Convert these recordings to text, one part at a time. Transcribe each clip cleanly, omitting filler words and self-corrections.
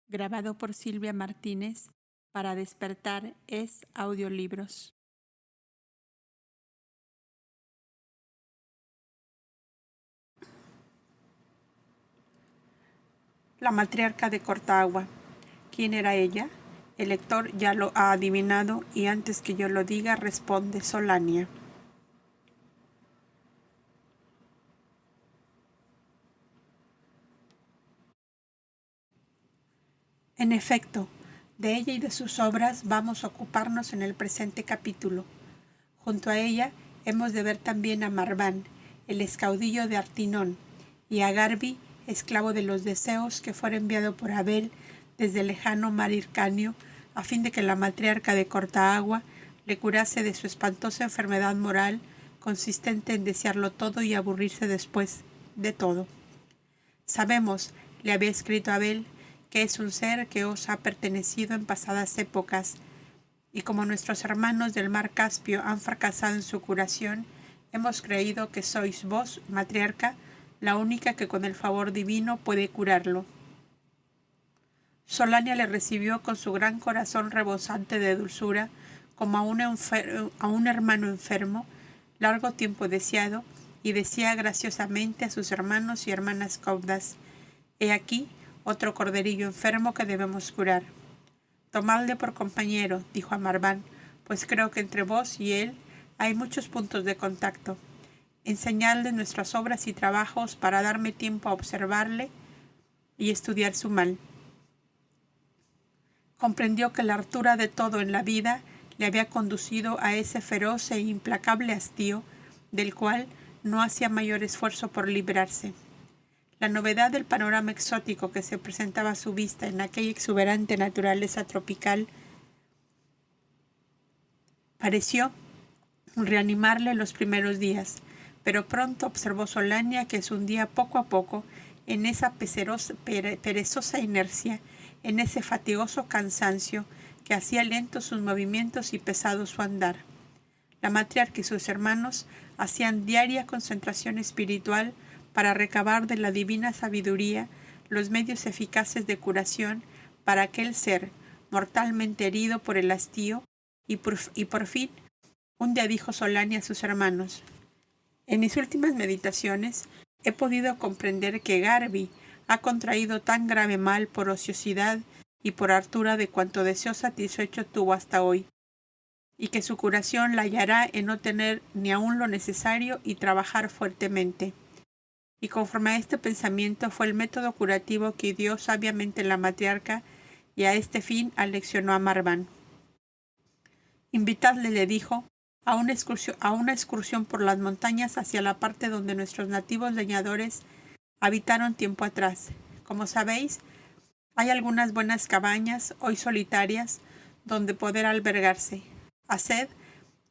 Grabado por Silvia Martínez para Despertar es Audiolibros. La matriarca de Cortagua. ¿Quién era ella? El lector ya lo ha adivinado y antes que yo lo diga responde Solania. En efecto, de ella y de sus obras vamos a ocuparnos en el presente capítulo. Junto a ella hemos de ver también a Marván, el escaudillo de Artinón, y a Garbi, esclavo de los deseos, que fuera enviado por Abel desde el lejano mar Hircanio, a fin de que la matriarca de Cortagua le curase de su espantosa enfermedad moral, consistente en desearlo todo y aburrirse después de todo. Sabemos, le había escrito Abel, que es un ser que os ha pertenecido en pasadas épocas, y como nuestros hermanos del mar Caspio han fracasado en su curación, hemos creído que sois vos, matriarca, la única que con el favor divino puede curarlo. Solania le recibió con su gran corazón rebosante de dulzura, como a un hermano enfermo, largo tiempo deseado, y decía graciosamente a sus hermanos y hermanas caudas: «He aquí otro corderillo enfermo que debemos curar». «Tomadle por compañero», dijo a Marván, «pues creo que entre vos y él hay muchos puntos de contacto. Enseñadle nuestras obras y trabajos para darme tiempo a observarle y estudiar su mal». Comprendió que la hartura de todo en la vida le había conducido a ese feroz e implacable hastío del cual no hacía mayor esfuerzo por librarse. La novedad del panorama exótico que se presentaba a su vista en aquella exuberante naturaleza tropical pareció reanimarle los primeros días, pero pronto observó Solania que se hundía poco a poco en esa perezosa inercia, en ese fatigoso cansancio que hacía lentos sus movimientos y pesado su andar. La matriarca y sus hermanos hacían diaria concentración espiritual para recabar de la divina sabiduría los medios eficaces de curación para aquel ser mortalmente herido por el hastío, y por fin un día dijo Solania a sus hermanos: «En mis últimas meditaciones he podido comprender que Garbi ha contraído tan grave mal por ociosidad y por hartura de cuanto deseo satisfecho tuvo hasta hoy, y que su curación la hallará en no tener ni aun lo necesario y trabajar fuertemente». Y conforme a este pensamiento fue el método curativo que dio sabiamente la matriarca, y a este fin aleccionó a Marván. «Invitadle», le dijo, a una excursión por las montañas hacia la parte donde nuestros nativos leñadores habitaron tiempo atrás. Como sabéis, hay algunas buenas cabañas, hoy solitarias, donde poder albergarse. Haced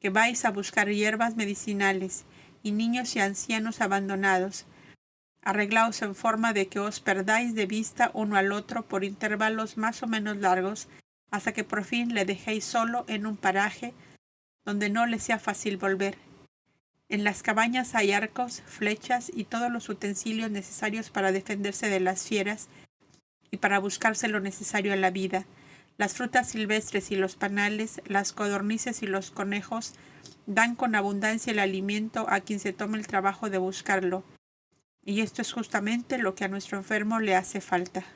que vais a buscar hierbas medicinales y niños y ancianos abandonados. Arreglaos en forma de que os perdáis de vista uno al otro por intervalos más o menos largos, hasta que por fin le dejéis solo en un paraje donde no le sea fácil volver. En las cabañas hay arcos, flechas y todos los utensilios necesarios para defenderse de las fieras y para buscarse lo necesario a la vida. Las frutas silvestres y los panales, las codornices y los conejos dan con abundancia el alimento a quien se tome el trabajo de buscarlo. Y esto es justamente lo que a nuestro enfermo le hace falta.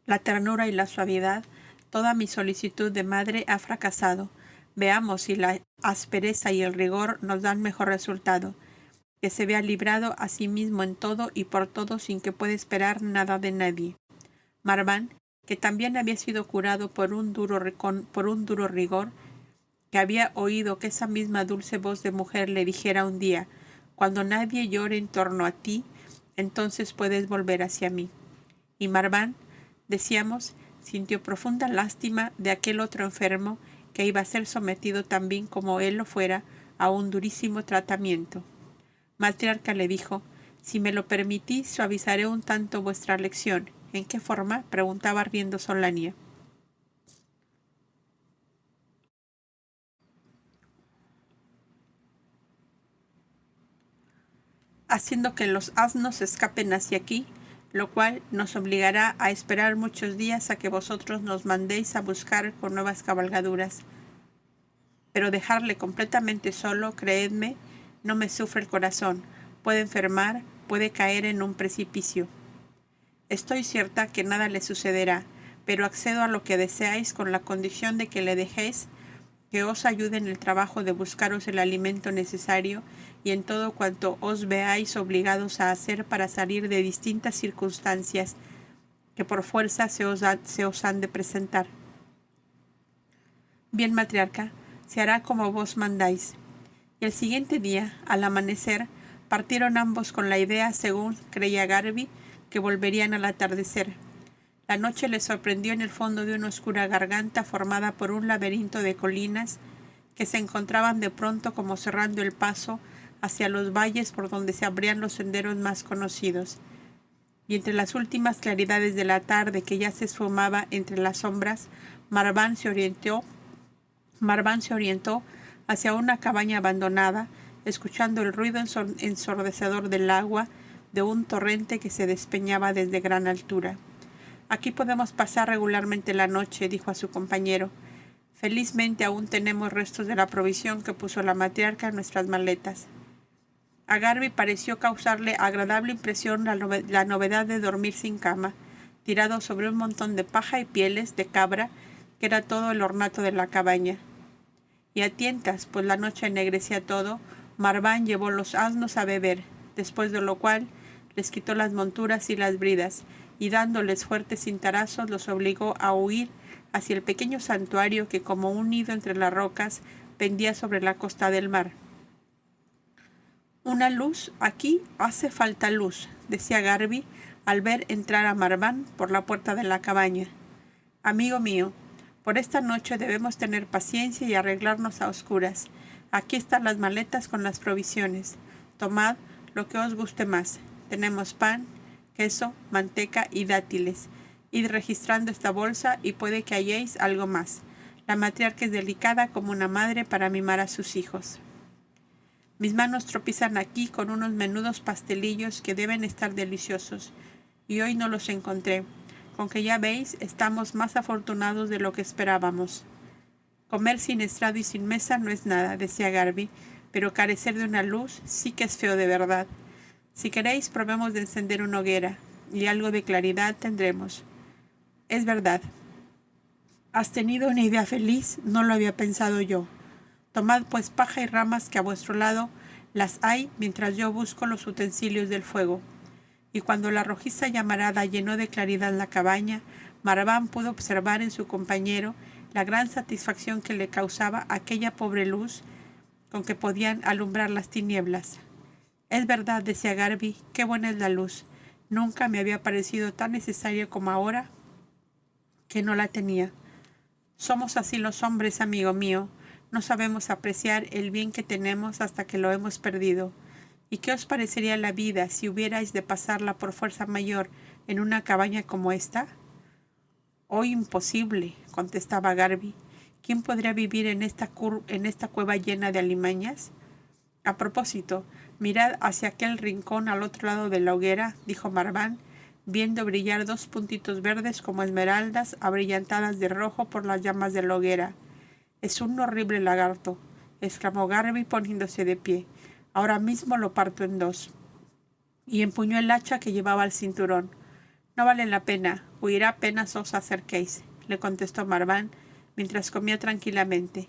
La ternura y la suavidad, toda mi solicitud de madre ha fracasado. Veamos si la aspereza y el rigor nos dan mejor resultado. Que se vea librado a sí mismo en todo y por todo sin que pueda esperar nada de nadie. Marván, que también había sido curado por un duro rigor, que había oído que esa misma dulce voz de mujer le dijera un día: «Cuando nadie llore en torno a ti, entonces puedes volver hacia mí». Y Marván, decíamos, sintió profunda lástima de aquel otro enfermo que iba a ser sometido también como él lo fuera a un durísimo tratamiento. «Matriarca», le dijo, «si me lo permitís, suavizaré un tanto vuestra lección». «¿En qué forma?», preguntaba riendo Solania. haciendo que los asnos escapen hacia aquí, lo cual nos obligará a esperar muchos días a que vosotros nos mandéis a buscar con nuevas cabalgaduras. Pero dejarle completamente solo, creedme, no me sufre el corazón. Puede enfermar, puede caer en un precipicio. Estoy cierta que nada le sucederá, pero accedo a lo que deseáis con la condición de que le dejéis que os ayude en el trabajo de buscaros el alimento necesario y en todo cuanto os veáis obligados a hacer para salir de distintas circunstancias que por fuerza se os han de presentar. Bien, matriarca, se hará como vos mandáis. Y el siguiente día, al amanecer, partieron ambos con la idea, según creía Garvey, que volverían al atardecer. La noche les sorprendió en el fondo de una oscura garganta formada por un laberinto de colinas que se encontraban de pronto como cerrando el paso hacia los valles por donde se abrían los senderos más conocidos. Y entre las últimas claridades de la tarde que ya se esfumaba entre las sombras, Marván se orientó hacia una cabaña abandonada, escuchando el ruido ensordecedor del agua de un torrente que se despeñaba desde gran altura. «Aquí podemos pasar regularmente la noche», dijo a su compañero. «Felizmente aún tenemos restos de la provisión que puso la matriarca en nuestras maletas». A Garvey pareció causarle agradable impresión la novedad de dormir sin cama, tirado sobre un montón de paja y pieles de cabra, que era todo el ornato de la cabaña. Y a tientas, pues la noche ennegrecía todo, Marván llevó los asnos a beber, después de lo cual les quitó las monturas y las bridas, y dándoles fuertes cintarazos los obligó a huir hacia el pequeño santuario que, como un nido entre las rocas, pendía sobre la costa del mar. «Una luz, aquí hace falta luz», decía Garvey al ver entrar a Marván por la puerta de la cabaña. «Amigo mío, por esta noche debemos tener paciencia y arreglarnos a oscuras. Aquí están las maletas con las provisiones. Tomad lo que os guste más. Tenemos pan, queso, manteca y dátiles. Id registrando esta bolsa y puede que halléis algo más. La matriarca es delicada como una madre para mimar a sus hijos. Mis manos tropiezan aquí con unos menudos pastelillos que deben estar deliciosos, y hoy no los encontré. Con que ya veis, estamos más afortunados de lo que esperábamos». «Comer sin estrado y sin mesa no es nada», decía Garvey, «pero carecer de una luz sí que es feo de verdad. Si queréis, probemos de encender una hoguera, y algo de claridad tendremos». «Es verdad. Has tenido una idea feliz, no lo había pensado yo. Tomad pues paja y ramas, que a vuestro lado las hay, mientras yo busco los utensilios del fuego». Y cuando la rojiza llamarada llenó de claridad la cabaña, Marván pudo observar en su compañero la gran satisfacción que le causaba aquella pobre luz con que podían alumbrar las tinieblas. «Es verdad», decía Garvey, «qué buena es la luz. Nunca me había parecido tan necesaria como ahora que no la tenía. Somos así los hombres, amigo mío. No sabemos apreciar el bien que tenemos hasta que lo hemos perdido. ¿Y qué os parecería la vida si hubierais de pasarla por fuerza mayor en una cabaña como esta?» «Oh, imposible», contestaba Garvey. «¿Quién podría vivir en esta cueva llena de alimañas? A propósito, mirad hacia aquel rincón al otro lado de la hoguera», dijo Marván, viendo brillar dos puntitos verdes como esmeraldas abrillantadas de rojo por las llamas de la hoguera. «Es un horrible lagarto», exclamó Garvey poniéndose de pie. «Ahora mismo lo parto en dos». Y empuñó el hacha que llevaba al cinturón. «No vale la pena, huirá apenas os acerquéis», le contestó Marván mientras comía tranquilamente.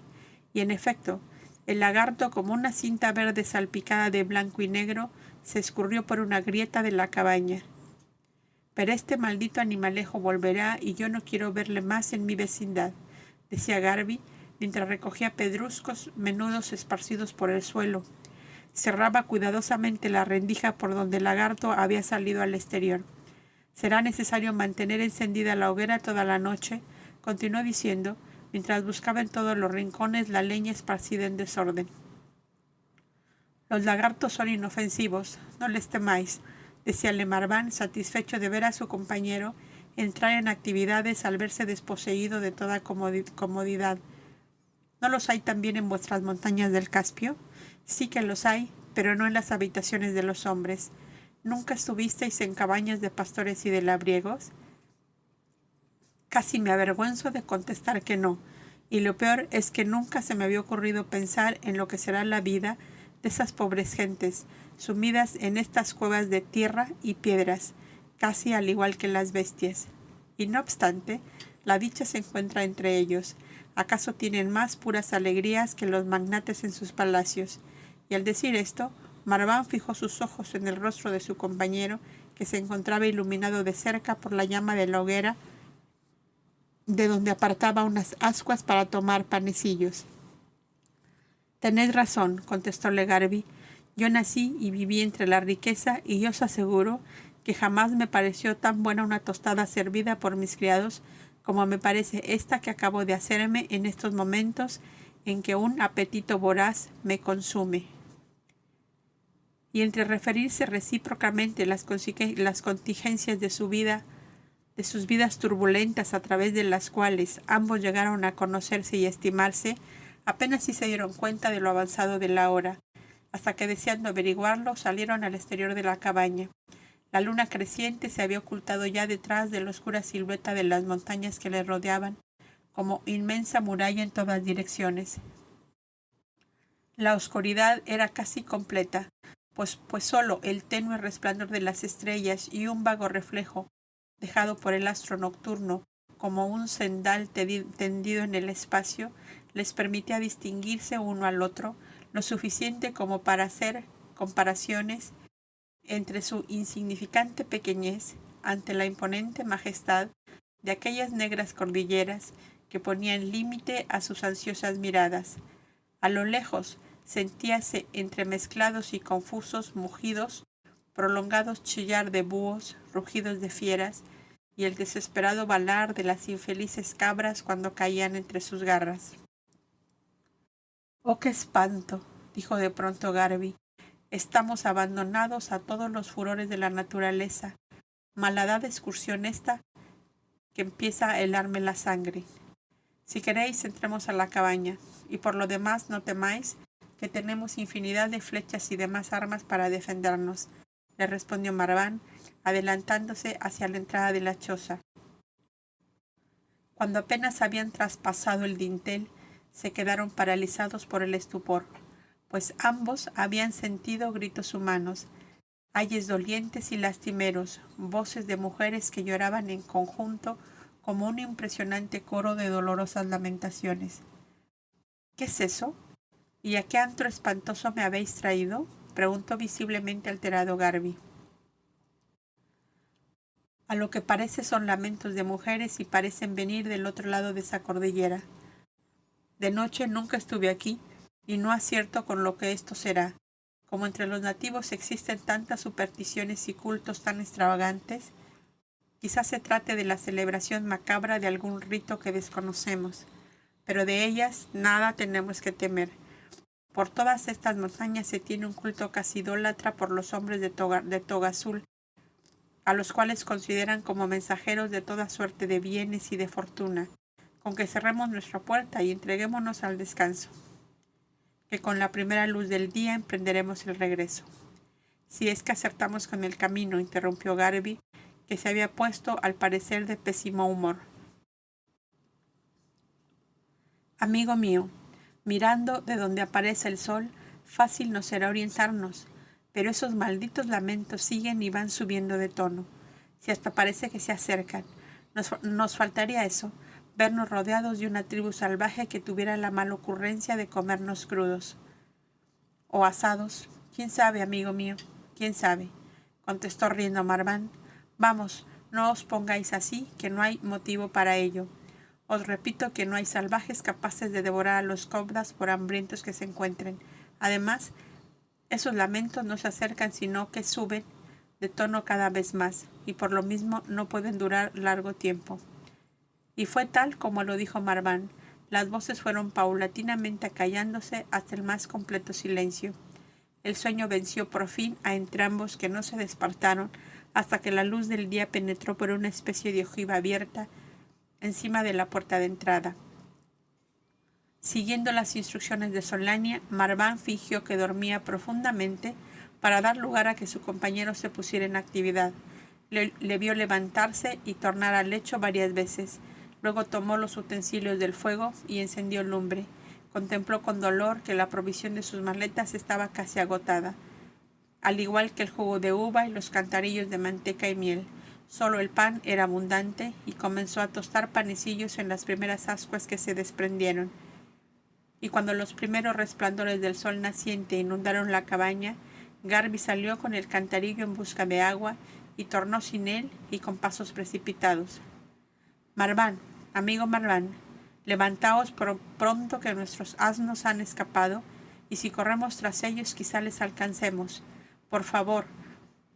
Y en efecto, el lagarto, como una cinta verde salpicada de blanco y negro, se escurrió por una grieta de la cabaña. «Pero este maldito animalejo volverá y yo no quiero verle más en mi vecindad», decía Garvey mientras recogía pedruscos menudos esparcidos por el suelo. Cerraba cuidadosamente la rendija por donde el lagarto había salido al exterior. «Será necesario mantener encendida la hoguera toda la noche», continuó diciendo, mientras buscaba en todos los rincones la leña esparcida en desorden. «Los lagartos son inofensivos, no les temáis», decíale Marván, satisfecho de ver a su compañero entrar en actividades al verse desposeído de toda comodidad. «¿No los hay también en vuestras montañas del Caspio?» «Sí que los hay, pero no en las habitaciones de los hombres. ¿Nunca estuvisteis en cabañas de pastores y de labriegos? Casi me avergüenzo de contestar que no, y lo peor es que nunca se me había ocurrido pensar en lo que será la vida de esas pobres gentes, sumidas en estas cuevas de tierra y piedras, casi al igual que las bestias. Y no obstante, la dicha se encuentra entre ellos. ¿Acaso tienen más puras alegrías que los magnates en sus palacios? Y al decir esto, Marván fijó sus ojos en el rostro de su compañero, que se encontraba iluminado de cerca por la llama de la hoguera, de donde apartaba unas ascuas para tomar panecillos. «Tenéis razón», contestó Legarby. «Yo nací y viví entre la riqueza, y yo os aseguro que jamás me pareció tan buena una tostada servida por mis criados como me parece esta que acabo de hacerme en estos momentos en que un apetito voraz me consume». Y entre referirse recíprocamente las contingencias de su vida, de sus vidas turbulentas a través de las cuales ambos llegaron a conocerse y estimarse, apenas si se dieron cuenta de lo avanzado de la hora, hasta que, deseando averiguarlo, salieron al exterior de la cabaña. La luna creciente se había ocultado ya detrás de la oscura silueta de las montañas que le rodeaban, como inmensa muralla en todas direcciones. La oscuridad era casi completa, pues solo el tenue resplandor de las estrellas y un vago reflejo dejado por el astro nocturno como un cendal tendido en el espacio, les permitía distinguirse uno al otro lo suficiente como para hacer comparaciones entre su insignificante pequeñez ante la imponente majestad de aquellas negras cordilleras que ponían límite a sus ansiosas miradas. A lo lejos sentíase entremezclados y confusos mugidos, prolongados chillar de búhos, rugidos de fieras y el desesperado balar de las infelices cabras cuando caían entre sus garras. «¡Oh, qué espanto!», dijo de pronto Garby. «Estamos abandonados a todos los furores de la naturaleza. Malhadada excursión esta que empieza a helarme la sangre. Si queréis, entremos a la cabaña, y por lo demás no temáis, que tenemos infinidad de flechas y demás armas para defendernos», le respondió Marván, adelantándose hacia la entrada de la choza. Cuando apenas habían traspasado el dintel, se quedaron paralizados por el estupor, pues ambos habían sentido gritos humanos, ayes dolientes y lastimeros, voces de mujeres que lloraban en conjunto como un impresionante coro de dolorosas lamentaciones. «¿Qué es eso? ¿Y a qué antro espantoso me habéis traído?», preguntó visiblemente alterado Garby. «A lo que parece son lamentos de mujeres y parecen venir del otro lado de esa cordillera. De noche nunca estuve aquí y no acierto con lo que esto será. Como entre los nativos existen tantas supersticiones y cultos tan extravagantes, quizás se trate de la celebración macabra de algún rito que desconocemos, pero de ellas nada tenemos que temer. Por todas estas montañas se tiene un culto casi idólatra por los hombres de toga azul, a los cuales consideran como mensajeros de toda suerte de bienes y de fortuna. Con que cerremos nuestra puerta y entreguémonos al descanso, que con la primera luz del día emprenderemos el regreso». «Si es que acertamos con el camino», interrumpió Garby, que se había puesto al parecer de pésimo humor. «Amigo mío, mirando de donde aparece el sol, fácil nos será orientarnos, pero esos malditos lamentos siguen y van subiendo de tono, si hasta parece que se acercan. Nos faltaría eso, vernos rodeados de una tribu salvaje que tuviera la mala ocurrencia de comernos crudos o asados. ¿Quién sabe, amigo mío? ¿Quién sabe?», contestó riendo Marván. «Vamos, no os pongáis así, que no hay motivo para ello. Os repito que no hay salvajes capaces de devorar a los cobras por hambrientos que se encuentren. Además, esos lamentos no se acercan sino que suben de tono cada vez más, y por lo mismo no pueden durar largo tiempo». Y fue tal como lo dijo Marván. Las voces fueron paulatinamente acallándose hasta el más completo silencio. El sueño venció por fin a entrambos, que no se despertaron hasta que la luz del día penetró por una especie de ojiva abierta encima de la puerta de entrada. Siguiendo las instrucciones de Solania, Marván fingió que dormía profundamente para dar lugar a que su compañero se pusiera en actividad. Le vio levantarse y tornar al lecho varias veces. Luego tomó los utensilios del fuego y encendió lumbre. Contempló con dolor que la provisión de sus maletas estaba casi agotada, al igual que el jugo de uva y los cantarillos de manteca y miel. Solo el pan era abundante y comenzó a tostar panecillos en las primeras ascuas que se desprendieron. Y cuando los primeros resplandores del sol naciente inundaron la cabaña, Garby salió con el cantarillo en busca de agua y tornó sin él y con pasos precipitados. Marván, amigo Marván, levantaos pronto que nuestros asnos han escapado, y si corremos tras ellos quizá les alcancemos. Por favor,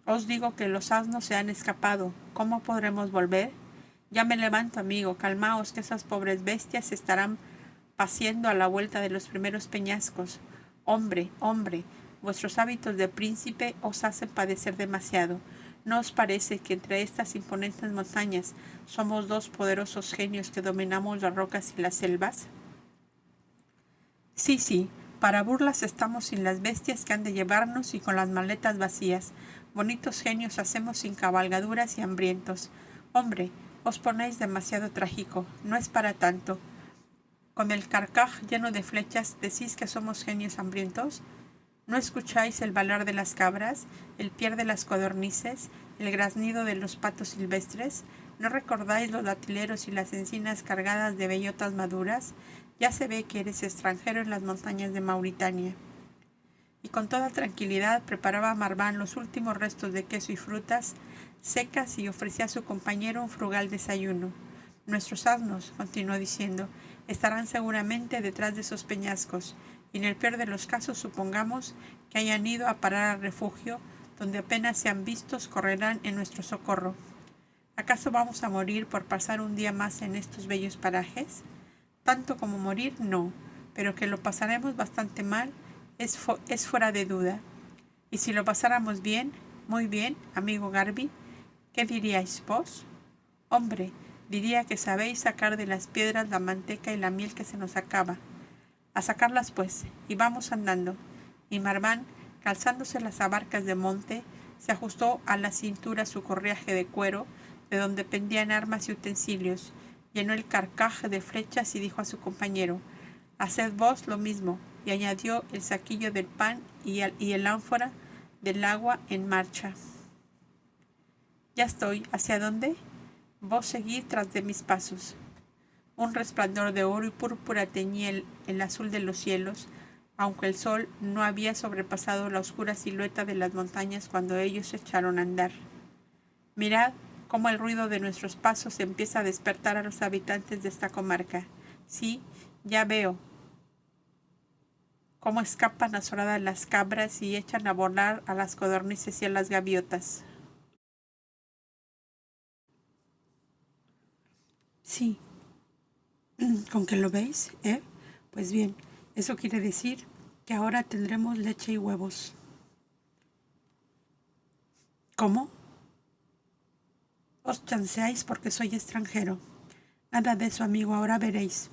os digo que los asnos se han escapado. ¿Cómo podremos volver? Ya me levanto, amigo, calmaos que esas pobres bestias estarán paciendo a la vuelta de los primeros peñascos. Hombre, vuestros hábitos de príncipe os hacen padecer demasiado. ¿No os parece que entre estas imponentes montañas somos dos poderosos genios que dominamos las rocas y las selvas? Sí, para burlas estamos sin las bestias que han de llevarnos y con las maletas vacías. Bonitos genios hacemos sin cabalgaduras y hambrientos. Hombre, os ponéis demasiado trágico, no es para tanto. Con el carcaj lleno de flechas, ¿decís que somos genios hambrientos? ¿No escucháis el balar de las cabras, el pier de las codornices, el graznido de los patos silvestres? ¿No recordáis los datileros y las encinas cargadas de bellotas maduras? Ya se ve que eres extranjero en las montañas de Mauritania. Y con toda tranquilidad preparaba Marván los últimos restos de queso y frutas secas y ofrecía a su compañero un frugal desayuno. Nuestros asnos, continuó diciendo, estarán seguramente detrás de esos peñascos, y en el peor de los casos supongamos que hayan ido a parar al refugio, donde apenas sean vistos correrán en nuestro socorro. ¿Acaso vamos a morir por pasar un día más en estos bellos parajes? Tanto como morir, no, pero que lo pasaremos bastante mal es fuera de duda. Y si lo pasáramos bien, muy bien, amigo Garby, ¿qué diríais vos? Hombre, diría que sabéis sacar de las piedras la manteca y la miel que se nos acaba. A sacarlas pues, y vamos andando. Y Marván, calzándose las abarcas de monte, se ajustó a la cintura su correaje de cuero, de donde pendían armas y utensilios, llenó el carcaj de flechas y dijo a su compañero, haced vos lo mismo, y añadió el saquillo del pan y el ánfora del agua en marcha. Ya estoy, ¿hacia dónde? Vos seguid tras de mis pasos. Un resplandor de oro y púrpura teñía el azul de los cielos, aunque el sol no había sobrepasado la oscura silueta de las montañas cuando ellos se echaron a andar. Mirad cómo el ruido de nuestros pasos empieza a despertar a los habitantes de esta comarca. Sí, ya veo cómo escapan azoradas las cabras y echan a volar a las codornices y a las gaviotas. Sí, ¿con que lo veis? Pues bien, eso quiere decir que ahora tendremos leche y huevos. ¿Cómo? Os chanceáis porque soy extranjero. Nada de eso, amigo, ahora veréis.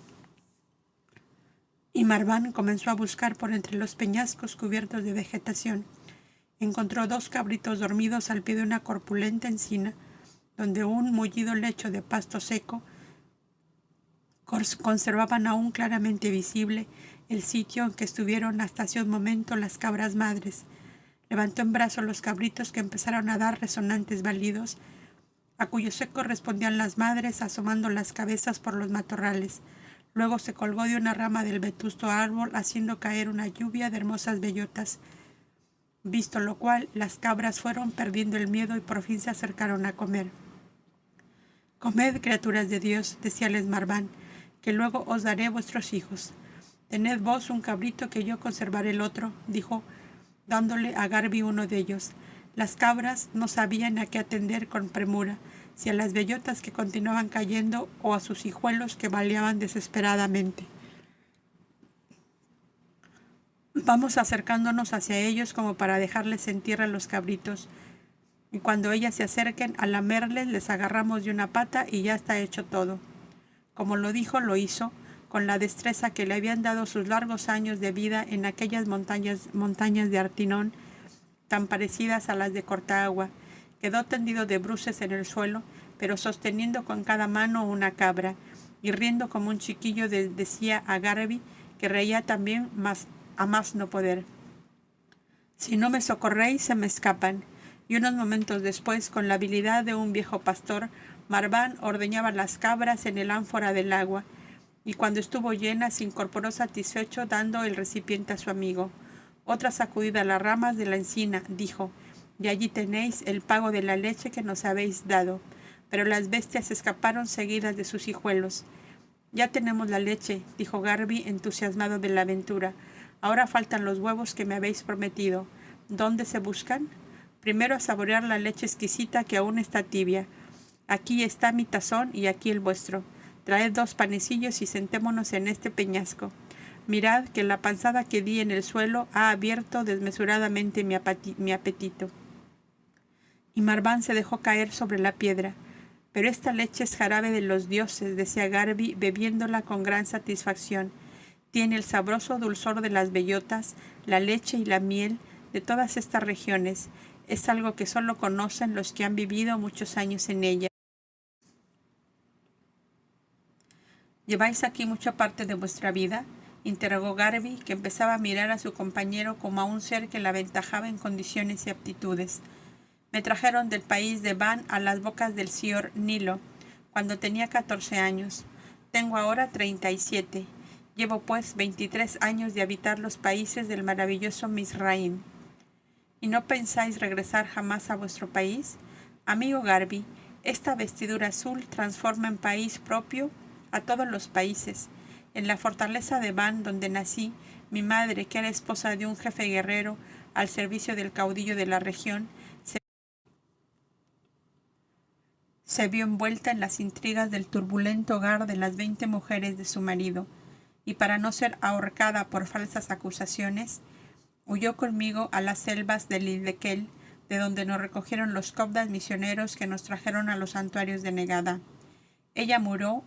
Y Marván comenzó a buscar por entre los peñascos cubiertos de vegetación. Encontró 2 cabritos dormidos al pie de una corpulenta encina, donde un mullido lecho de pasto seco conservaban aún claramente visible el sitio en que estuvieron hasta hace un momento las cabras madres. Levantó en brazos los cabritos que empezaron a dar resonantes balidos, a cuyos ecos respondían las madres asomando las cabezas por los matorrales. Luego se colgó de una rama del vetusto árbol, haciendo caer una lluvia de hermosas bellotas, visto lo cual las cabras fueron perdiendo el miedo y por fin se acercaron a comer. Comed, criaturas de Dios, decíales Marván, que luego os daré vuestros hijos. Tened vos un cabrito que yo conservaré el otro, dijo, dándole a Garby uno de ellos. Las cabras no sabían a qué atender con premura, si a las bellotas que continuaban cayendo o a sus hijuelos que baleaban desesperadamente. Vamos acercándonos hacia ellos como para dejarles en tierra los cabritos, y cuando ellas se acerquen a lamerles les agarramos de una pata y ya está hecho todo. Como lo dijo, lo hizo. con la destreza que le habían dado sus largos años de vida en aquellas montañas de Artinón, tan parecidas a las de Cortagua. Quedó tendido de bruces en el suelo, pero sosteniendo con cada mano una cabra, y riendo como un chiquillo decía a Garvey, que reía también, a más no poder: «Si no me socorréis, se me escapan». Y unos momentos después, con la habilidad de un viejo pastor, Marván ordeñaba las cabras en el ánfora del agua, y cuando estuvo llena se incorporó satisfecho dando el recipiente a su amigo. «Otra sacudida a las ramas de la encina», dijo, «y allí tenéis el pago de la leche que nos habéis dado». Pero las bestias escaparon seguidas de sus hijuelos. «Ya tenemos la leche», dijo Garvey, entusiasmado de la aventura. «Ahora faltan los huevos que me habéis prometido. ¿Dónde se buscan?» «Primero a saborear la leche exquisita que aún está tibia. Aquí está mi tazón y aquí el vuestro. Traed 2 panecillos y sentémonos en este peñasco. Mirad que la panzada que di en el suelo ha abierto desmesuradamente mi apetito». Y Marván se dejó caer sobre la piedra. «Pero esta leche es jarabe de los dioses», decía Garvey, bebiéndola con gran satisfacción. «Tiene el sabroso dulzor de las bellotas, la leche y la miel de todas estas regiones. Es algo que solo conocen los que han vivido muchos años en ella». «¿Lleváis aquí mucha parte de vuestra vida?», interrogó Garvey, que empezaba a mirar a su compañero como a un ser que le aventajaba en condiciones y aptitudes. «Me trajeron del país de Van a las bocas del Sior Nilo, cuando tenía 14 años. Tengo ahora 37. Llevo pues 23 años de habitar los países del maravilloso Mizraim». «¿Y no pensáis regresar jamás a vuestro país?». «Amigo Garvey, esta vestidura azul transforma en país propio a todos los países. En la fortaleza de Van, donde nací, mi madre, que era esposa de un jefe guerrero al servicio del caudillo de la región, se vio envuelta en las intrigas del turbulento hogar de las 20 mujeres de su marido, y para no ser ahorcada por falsas acusaciones, huyó conmigo a las selvas del Hiddekel, de donde nos recogieron los coptas misioneros que nos trajeron a los santuarios de Negada. Ella murió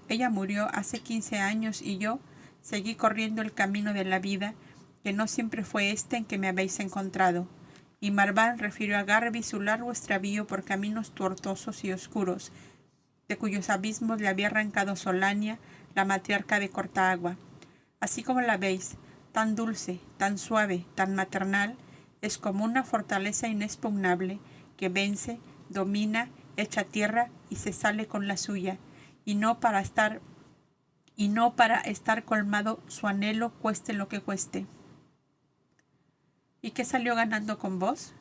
hace 15 años y yo seguí corriendo el camino de la vida, que no siempre fue este en que me habéis encontrado». Y Marván refirió a Garvey su largo extravío por caminos tortuosos y oscuros, de cuyos abismos le había arrancado Solania, la matriarca de Cortagua. «Así como la veis, tan dulce, tan suave, tan maternal, es como una fortaleza inexpugnable que vence, domina, echa tierra y se sale con la suya, y no para estar colmado su anhelo, cueste lo que cueste». «¿Y qué salió ganando con vos?».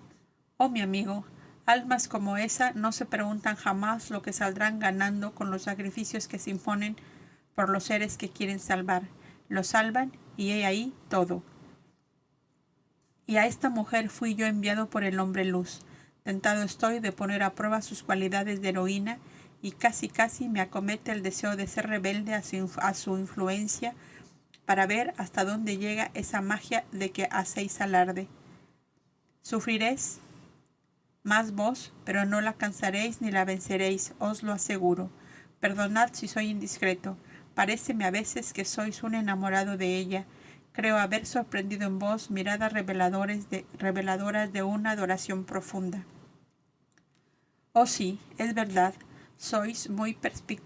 «Oh, mi amigo, almas como esa no se preguntan jamás lo que saldrán ganando con los sacrificios que se imponen por los seres que quieren salvar. Lo salvan y he ahí todo. Y a esta mujer fui yo enviado por el hombre luz. Tentado estoy de poner a prueba sus cualidades de heroína y casi me acomete el deseo de ser rebelde a su influencia, para ver hasta dónde llega esa magia de que hacéis alarde. Sufriréis más vos, pero no la cansaréis ni la venceréis, os lo aseguro. Perdonad si soy indiscreto. Paréceme a veces que sois un enamorado de ella. Creo haber sorprendido en vos miradas reveladoras de una adoración profunda». «Oh sí, es verdad, sois muy perspicaz,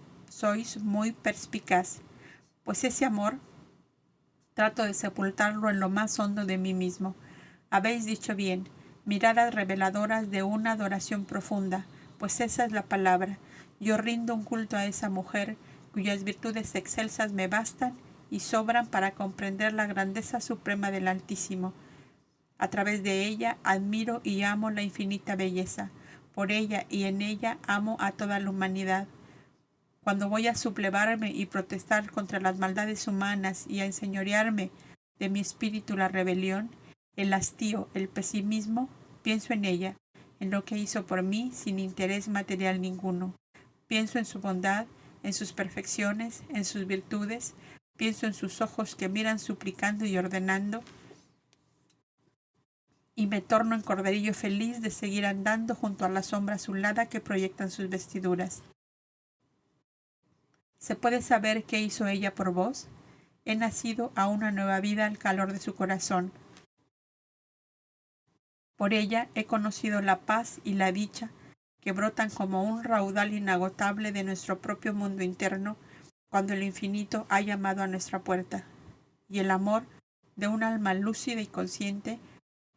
pues ese amor trato de sepultarlo en lo más hondo de mí mismo. Habéis dicho bien, miradas reveladoras de una adoración profunda, pues esa es la palabra. Yo rindo un culto a esa mujer, cuyas virtudes excelsas me bastan y sobran para comprender la grandeza suprema del Altísimo. A través de ella admiro y amo la infinita belleza. Por ella y en ella amo a toda la humanidad. Cuando voy a sublevarme y protestar contra las maldades humanas y a enseñorearme de mi espíritu la rebelión, el hastío, el pesimismo, pienso en ella, en lo que hizo por mí sin interés material ninguno. Pienso en su bondad, en sus perfecciones, en sus virtudes. Pienso en sus ojos que miran suplicando y ordenando, y me torno en corderillo feliz de seguir andando junto a la sombra azulada que proyectan sus vestiduras. ¿Se puede saber qué hizo ella por vos?». He nacido a una nueva vida al calor de su corazón. Por ella he conocido la paz y la dicha que brotan como un raudal inagotable de nuestro propio mundo interno cuando el infinito ha llamado a nuestra puerta. Y el amor de un alma lúcida y consciente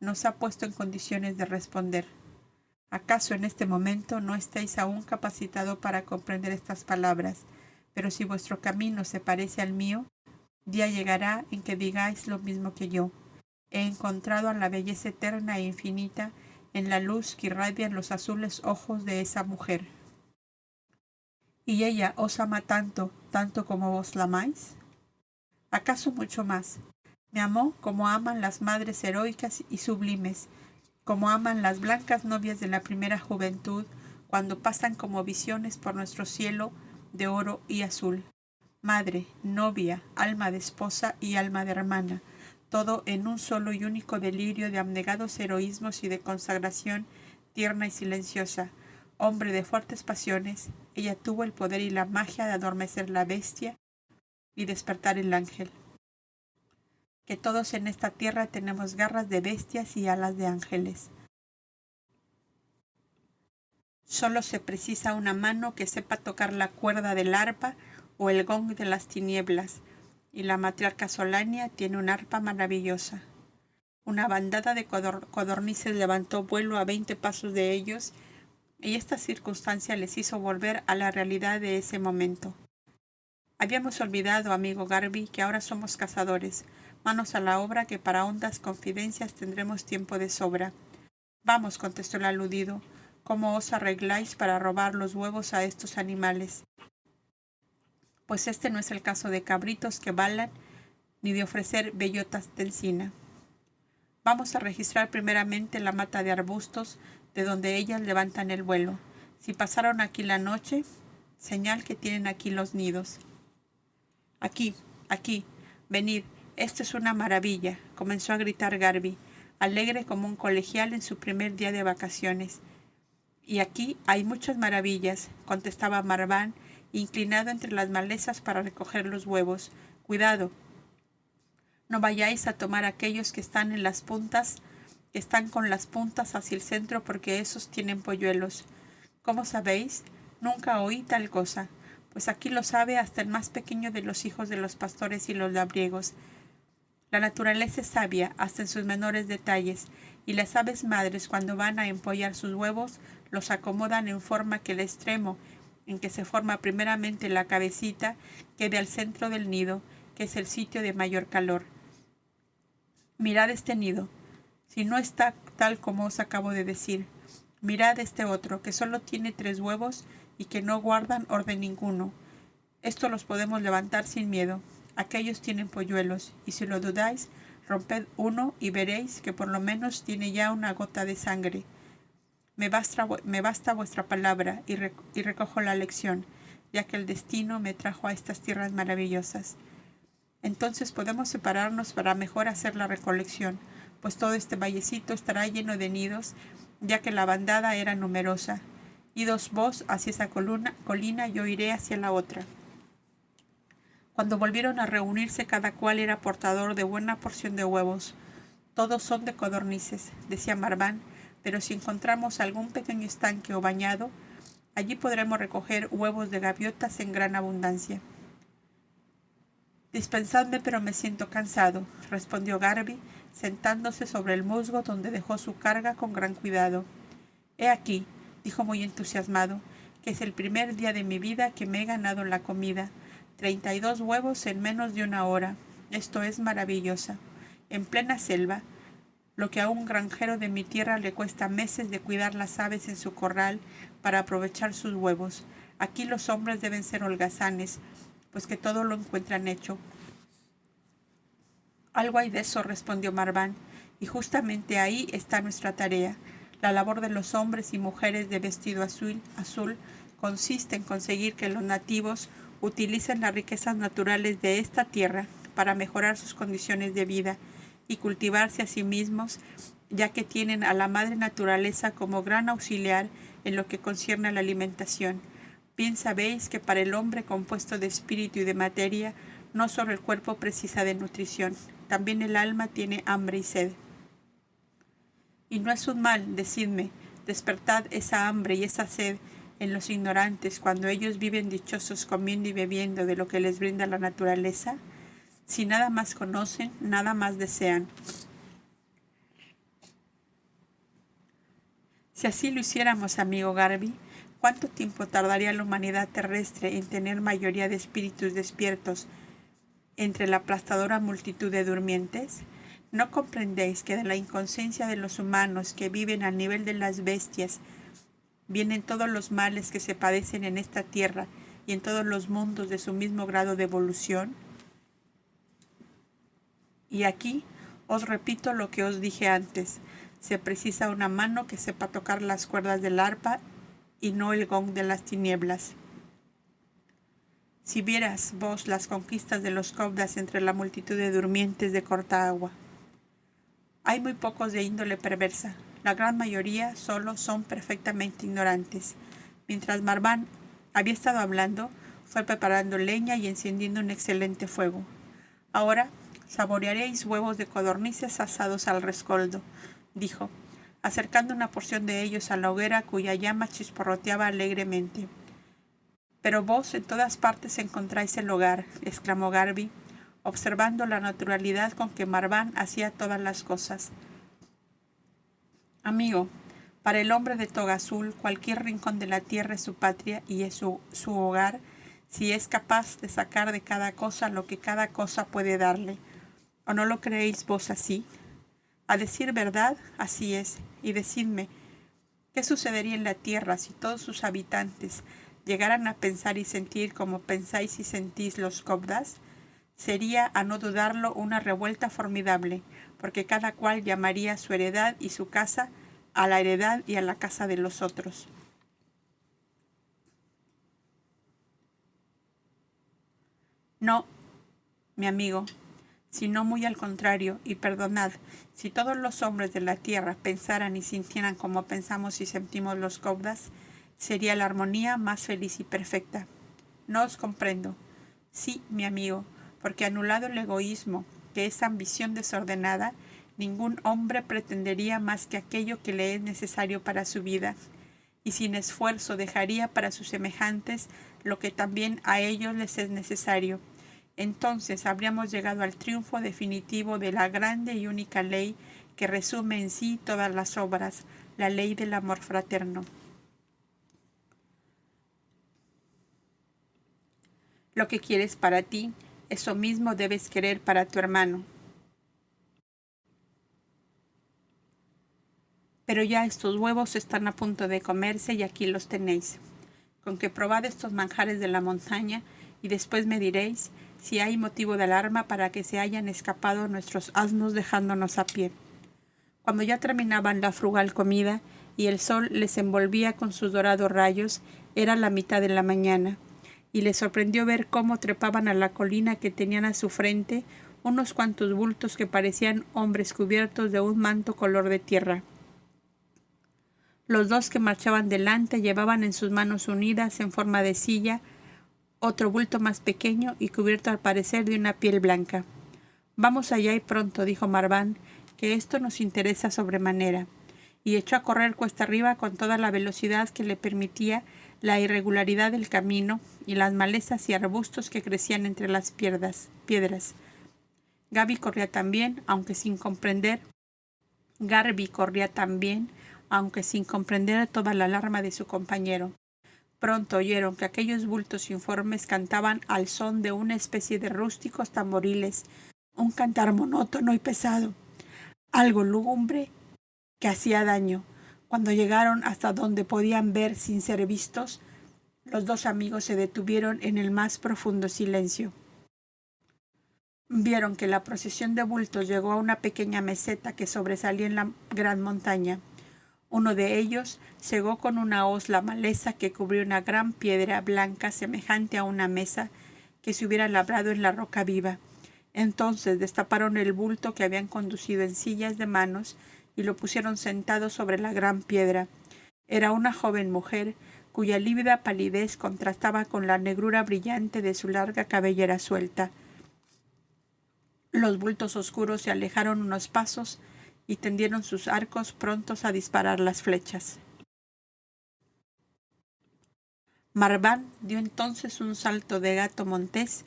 nos ha puesto en condiciones de responder. ¿Acaso en este momento no estáis aún capacitado para comprender estas palabras? Pero si vuestro camino se parece al mío, día llegará en que digáis lo mismo que yo. He encontrado a la belleza eterna e infinita en la luz que irradian los azules ojos de esa mujer. ¿Y ella os ama tanto, tanto como vos la amáis? ¿Acaso mucho más? Me amó como aman las madres heroicas y sublimes, como aman las blancas novias de la primera juventud cuando pasan como visiones por nuestro cielo de oro y azul. Madre, novia, alma de esposa y alma de hermana, todo en un solo y único delirio de abnegados heroísmos y de consagración tierna y silenciosa. Hombre de fuertes pasiones, ella tuvo el poder y la magia de adormecer la bestia y despertar el ángel. Que todos en esta tierra tenemos garras de bestias y alas de ángeles. Solo se precisa una mano que sepa tocar la cuerda del arpa o el gong de las tinieblas, y la matriarca Solania tiene un arpa maravillosa. Una bandada de codornices levantó vuelo a 20 pasos de ellos, y esta circunstancia les hizo volver a la realidad de ese momento. Habíamos olvidado, amigo Garby, que ahora somos cazadores. Manos a la obra, que para hondas confidencias tendremos tiempo de sobra. Vamos, contestó el aludido. ¿Cómo os arregláis para robar los huevos a estos animales? Pues este no es el caso de cabritos que balan, ni de ofrecer bellotas de encina. Vamos a registrar primeramente la mata de arbustos de donde ellas levantan el vuelo. Si pasaron aquí la noche, señal que tienen aquí los nidos. Aquí, venid, esto es una maravilla, comenzó a gritar Garby, alegre como un colegial en su primer día de vacaciones. Y aquí hay muchas maravillas, contestaba Marván, inclinado entre las malezas para recoger los huevos. Cuidado, no vayáis a tomar aquellos que están en las puntas, que están con las puntas hacia el centro, porque esos tienen polluelos. ¿Cómo sabéis? Nunca oí tal cosa, pues aquí lo sabe hasta el más pequeño de los hijos de los pastores y los labriegos. La naturaleza es sabia hasta en sus menores detalles, y las aves madres, cuando van a empollar sus huevos, los acomodan en forma que el extremo en que se forma primeramente la cabecita quede al centro del nido, que es el sitio de mayor calor. Mirad este nido, si no está tal como os acabo de decir. Mirad este otro, que solo tiene 3 huevos y que no guardan orden ninguno. Estos los podemos levantar sin miedo. Aquellos tienen polluelos, y si lo dudáis, romped uno y veréis que por lo menos tiene ya una gota de sangre. Me basta vuestra palabra y recojo la lección, ya que el destino me trajo a estas tierras maravillosas. Entonces podemos separarnos para mejor hacer la recolección, pues todo este vallecito estará lleno de nidos, ya que la bandada era numerosa. Idos vos hacia esa colina, yo iré hacia la otra. Cuando volvieron a reunirse, cada cual era portador de buena porción de huevos. Todos son de codornices, decía Marván, pero si encontramos algún pequeño estanque o bañado, allí podremos recoger huevos de gaviotas en gran abundancia. Dispensadme, pero me siento cansado, respondió Garby, sentándose sobre el musgo donde dejó su carga con gran cuidado. He aquí, dijo muy entusiasmado, que es el primer día de mi vida que me he ganado la comida. 32 huevos en menos de 1 hora. Esto es maravillosa. En plena selva, lo que a un granjero de mi tierra le cuesta meses de cuidar las aves en su corral para aprovechar sus huevos. Aquí los hombres deben ser holgazanes, pues que todo lo encuentran hecho. Algo hay de eso, respondió Marván, y justamente ahí está nuestra tarea. La labor de los hombres y mujeres de vestido azul consiste en conseguir que los nativos utilicen las riquezas naturales de esta tierra para mejorar sus condiciones de vida y cultivarse a sí mismos, ya que tienen a la madre naturaleza como gran auxiliar en lo que concierne a la alimentación. Bien sabéis que para el hombre compuesto de espíritu y de materia No solo el cuerpo precisa de nutrición, también el alma tiene hambre y sed. Y no es un mal, decidme, despertad esa hambre y esa sed en los ignorantes cuando ellos viven dichosos comiendo y bebiendo de lo que les brinda la naturaleza. Si nada más conocen, nada más desean. Si así lo hiciéramos, amigo Garvey, ¿cuánto tiempo tardaría la humanidad terrestre en tener mayoría de espíritus despiertos entre la aplastadora multitud de durmientes? ¿No comprendéis que de la inconsciencia de los humanos que viven al nivel de las bestias vienen todos los males que se padecen en esta tierra y en todos los mundos de su mismo grado de evolución? Y aquí os repito lo que os dije antes. Se precisa una mano que sepa tocar las cuerdas del arpa y no el gong de las tinieblas. Si vieras vos las conquistas de los cobdas entre la multitud de durmientes de corta agua. Hay muy pocos de índole perversa. La gran mayoría solo son perfectamente ignorantes. Mientras Marván había estado hablando, fue preparando leña y encendiendo un excelente fuego. Ahora saborearéis huevos de codornices asados al rescoldo, dijo, acercando una porción de ellos a la hoguera cuya llama chisporroteaba alegremente. Pero vos en todas partes encontráis el hogar, exclamó Garvey, observando la naturalidad con que Marván hacía todas las cosas. Amigo, para el hombre de toga azul, cualquier rincón de la tierra es su patria y es su hogar, si es capaz de sacar de cada cosa lo que cada cosa puede darle. ¿O no lo creéis vos así? A decir verdad, así es. Y decidme, ¿qué sucedería en la tierra si todos sus habitantes llegaran a pensar y sentir como pensáis y sentís los cobdas? Sería, a no dudarlo, una revuelta formidable, porque cada cual llamaría a su heredad y su casa a la heredad y a la casa de los otros. No, mi amigo, sino muy al contrario, y perdonad, si todos los hombres de la tierra pensaran y sintieran como pensamos y sentimos los cobdas, sería la armonía más feliz y perfecta. No os comprendo. Sí, mi amigo, porque anulado el egoísmo, que es ambición desordenada, ningún hombre pretendería más que aquello que le es necesario para su vida, y sin esfuerzo dejaría para sus semejantes lo que también a ellos les es necesario. Entonces habríamos llegado al triunfo definitivo de la grande y única ley que resume en sí todas las obras, la ley del amor fraterno. Lo que quieres para ti, eso mismo debes querer para tu hermano. Pero ya estos huevos están a punto de comerse y aquí los tenéis. Con que probad estos manjares de la montaña y después me diréis si hay motivo de alarma para que se hayan escapado nuestros asnos dejándonos a pie. Cuando ya terminaban la frugal comida y el sol les envolvía con sus dorados rayos, era la mitad de la mañana, y les sorprendió ver cómo trepaban a la colina que tenían a su frente unos cuantos bultos que parecían hombres cubiertos de un manto color de tierra. Los dos que marchaban delante llevaban en sus manos unidas en forma de silla otro bulto más pequeño y cubierto al parecer de una piel blanca. «Vamos allá y pronto», dijo Marván, «que esto nos interesa sobremanera», y echó a correr cuesta arriba con toda la velocidad que le permitía la irregularidad del camino y las malezas y arbustos que crecían entre las piedras. Garvey corría también, aunque sin comprender toda la alarma de su compañero. Pronto oyeron que aquellos bultos informes cantaban al son de una especie de rústicos tamboriles, un cantar monótono y pesado, algo lúgubre que hacía daño. Cuando llegaron hasta donde podían ver sin ser vistos, los dos amigos se detuvieron en el más profundo silencio. Vieron que la procesión de bultos llegó a una pequeña meseta que sobresalía en la gran montaña. Uno de ellos cegó con una hoz la maleza que cubrió una gran piedra blanca semejante a una mesa que se hubiera labrado en la roca viva. Entonces destaparon el bulto que habían conducido en sillas de manos y lo pusieron sentado sobre la gran piedra. Era una joven mujer cuya lívida palidez contrastaba con la negrura brillante de su larga cabellera suelta. Los bultos oscuros se alejaron unos pasos y tendieron sus arcos prontos a disparar las flechas. Marván dio entonces un salto de gato montés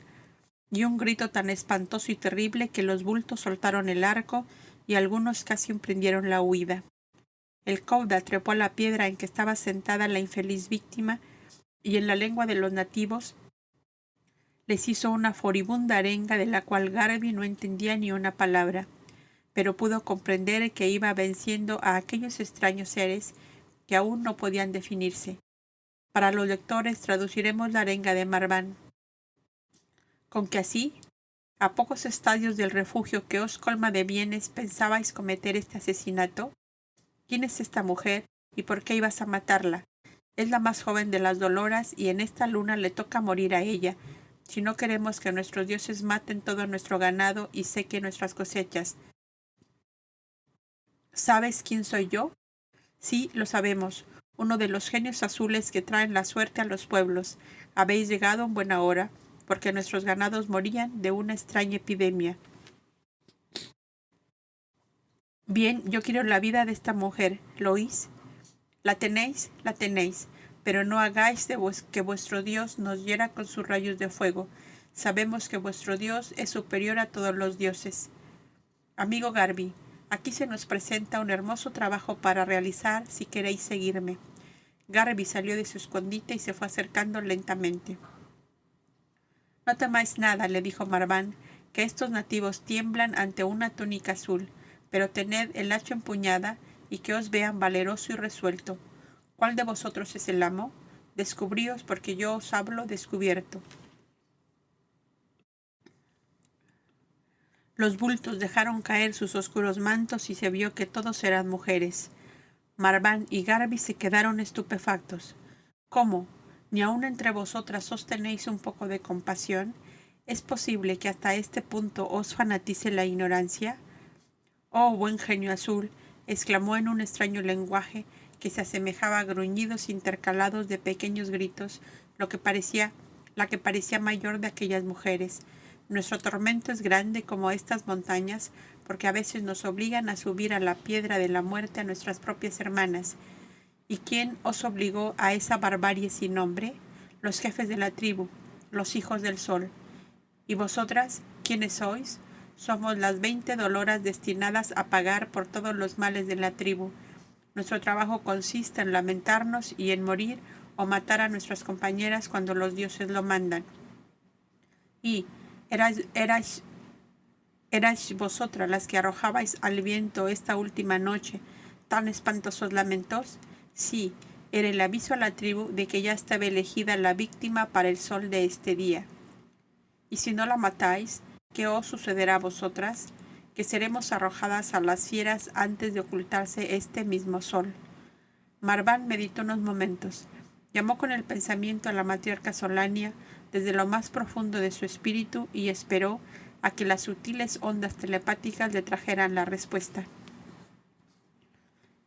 y un grito tan espantoso y terrible que los bultos soltaron el arco y algunos casi emprendieron la huida. El Cauda trepó a la piedra en que estaba sentada la infeliz víctima y en la lengua de los nativos les hizo una furibunda arenga de la cual Garvey no entendía ni una palabra, pero pudo comprender que iba venciendo a aquellos extraños seres que aún no podían definirse. Para los lectores traduciremos la arenga de Marván. Con que así, a pocos estadios del refugio que os colma de bienes, pensabais cometer este asesinato. ¿Quién es esta mujer y por qué ibas a matarla? Es la más joven de las Doloras y en esta luna le toca morir a ella, si no queremos que nuestros dioses maten todo nuestro ganado y sequen nuestras cosechas. ¿Sabes quién soy yo? Sí, lo sabemos. Uno de los genios azules que traen la suerte a los pueblos. Habéis llegado en buena hora, porque nuestros ganados morían de una extraña epidemia. Bien, yo quiero la vida de esta mujer, ¿lo oís? La tenéis, pero no hagáis que vuestro Dios nos hiera con sus rayos de fuego. Sabemos que vuestro Dios es superior a todos los dioses. Amigo Garvey, aquí se nos presenta un hermoso trabajo para realizar si queréis seguirme. Garvey salió de su escondite y se fue acercando lentamente. No temáis nada, le dijo Marván, que estos nativos tiemblan ante una túnica azul, pero tened el hacha empuñada y que os vean valeroso y resuelto. ¿Cuál de vosotros es el amo? Descubríos, porque yo os hablo descubierto. Los bultos dejaron caer sus oscuros mantos y se vio que todos eran mujeres. Marván y Garvey se quedaron estupefactos. ¿Cómo? ¿Ni aun entre vosotras sostenéis un poco de compasión? ¿Es posible que hasta este punto os fanatice la ignorancia? Oh, buen genio azul, exclamó en un extraño lenguaje que se asemejaba a gruñidos intercalados de pequeños gritos, la que parecía mayor de aquellas mujeres. Nuestro tormento es grande como estas montañas, porque a veces nos obligan a subir a la piedra de la muerte a nuestras propias hermanas. ¿Y quién os obligó a esa barbarie sin nombre? Los jefes de la tribu, los hijos del sol. ¿Y vosotras, quiénes sois? Somos las 20 Doloras destinadas a pagar por todos los males de la tribu. Nuestro trabajo consiste en lamentarnos y en morir o matar a nuestras compañeras cuando los dioses lo mandan. Y erais vosotras las que arrojabais al viento esta última noche tan espantosos lamentos. Sí, era el aviso a la tribu de que ya estaba elegida la víctima para el sol de este día. Y si no la matáis, ¿qué os sucederá a vosotras? Que seremos arrojadas a las fieras antes de ocultarse este mismo sol. Marván meditó unos momentos. Llamó con el pensamiento a la matriarca Solania desde lo más profundo de su espíritu y esperó a que las sutiles ondas telepáticas le trajeran la respuesta.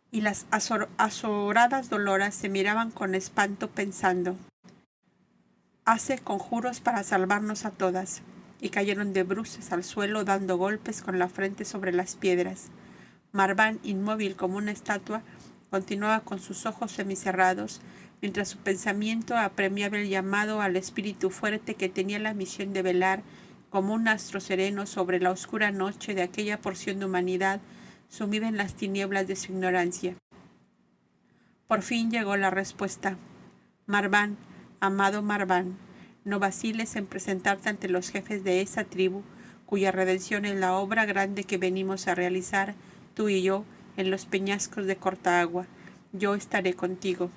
Y las azoradas Doloras se miraban con espanto pensando: hace conjuros para salvarnos a todas, y cayeron de bruces al suelo dando golpes con la frente sobre las piedras. Marván, inmóvil como una estatua, continuaba con sus ojos semicerrados, mientras su pensamiento apremiaba el llamado al espíritu fuerte que tenía la misión de velar como un astro sereno sobre la oscura noche de aquella porción de humanidad sumida en las tinieblas de su ignorancia. Por fin llegó la respuesta. Marván, amado Marván, no vaciles en presentarte ante los jefes de esa tribu, cuya redención es la obra grande que venimos a realizar, tú y yo, en los peñascos de corta agua. Yo estaré contigo.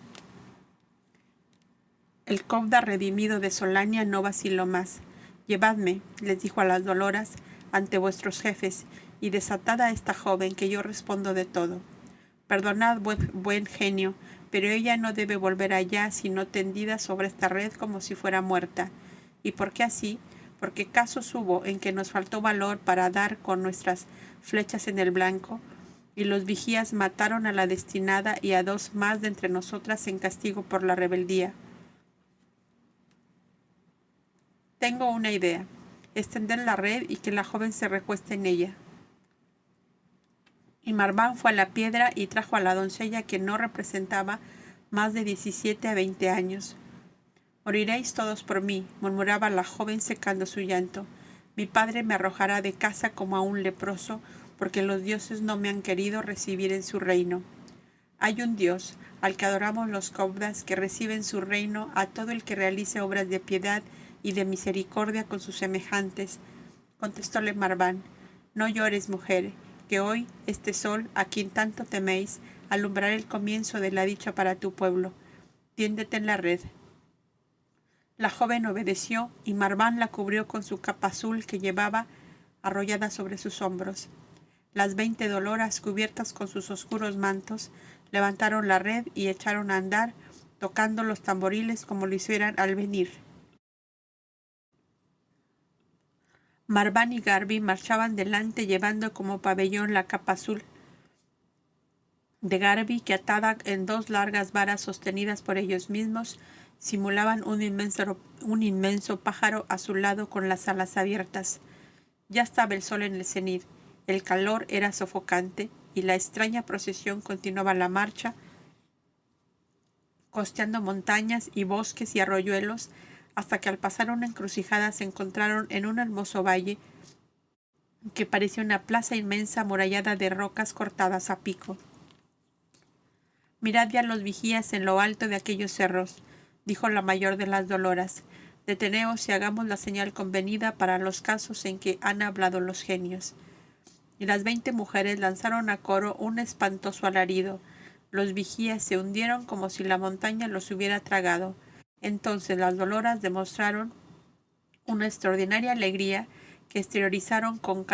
El Cauda redimido de Solania no vaciló más. Llevadme, les dijo a las Doloras, ante vuestros jefes, y desatad a esta joven, que yo respondo de todo. Perdonad, buen genio, pero ella no debe volver allá sino tendida sobre esta red como si fuera muerta. ¿Y por qué así? Porque casos hubo en que nos faltó valor para dar con nuestras flechas en el blanco, y los vigías mataron a la destinada y a 2 más de entre nosotras en castigo por la rebeldía. Tengo una idea. extended la red y que la joven se recueste en ella. Y Marván fue a la piedra y trajo a la doncella, que no representaba más de 17 a 20 años. «Moriréis todos por mí», murmuraba la joven secando su llanto. «Mi padre me arrojará de casa como a un leproso, porque los dioses no me han querido recibir en su reino». «Hay un Dios, al que adoramos los cobdas, que recibe en su reino a todo el que realice obras de piedad y de misericordia con sus semejantes», contestóle Marván. «No llores, mujer, que hoy este sol, a quien tanto teméis, alumbrará el comienzo de la dicha para tu pueblo. Tiéndete en la red». La joven obedeció, y Marván la cubrió con su capa azul que llevaba arrollada sobre sus hombros. Las 20 doloras, cubiertas con sus oscuros mantos, levantaron la red y echaron a andar, tocando los tamboriles como lo hicieran al venir. Marván y Garbi marchaban delante, llevando como pabellón la capa azul de Garbi, que atada en 2 largas varas sostenidas por ellos mismos, simulaban un inmenso pájaro azulado con las alas abiertas. Ya estaba el sol en el cenit, el calor era sofocante, y la extraña procesión continuaba la marcha, costeando montañas y bosques y arroyuelos, hasta que al pasar una encrucijada se encontraron en un hermoso valle que parecía una plaza inmensa amurallada de rocas cortadas a pico. «Mirad ya los vigías en lo alto de aquellos cerros», dijo la mayor de las doloras. «Deteneos y hagamos la señal convenida para los casos en que han hablado los genios». Y las 20 mujeres lanzaron a coro un espantoso alarido. Los vigías se hundieron como si la montaña los hubiera tragado. Entonces las doloras demostraron una extraordinaria alegría que exteriorizaron con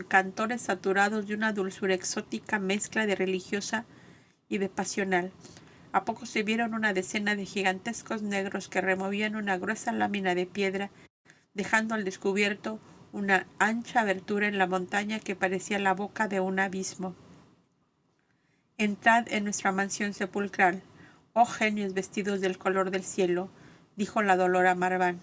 cantores saturados de una dulzura exótica, mezcla de religiosa y de pasional. A poco se vieron una decena de gigantescos negros que removían una gruesa lámina de piedra, dejando al descubierto una ancha abertura en la montaña que parecía la boca de un abismo. «Entrad en nuestra mansión sepulcral, oh genios vestidos del color del cielo», dijo la dolora mayor.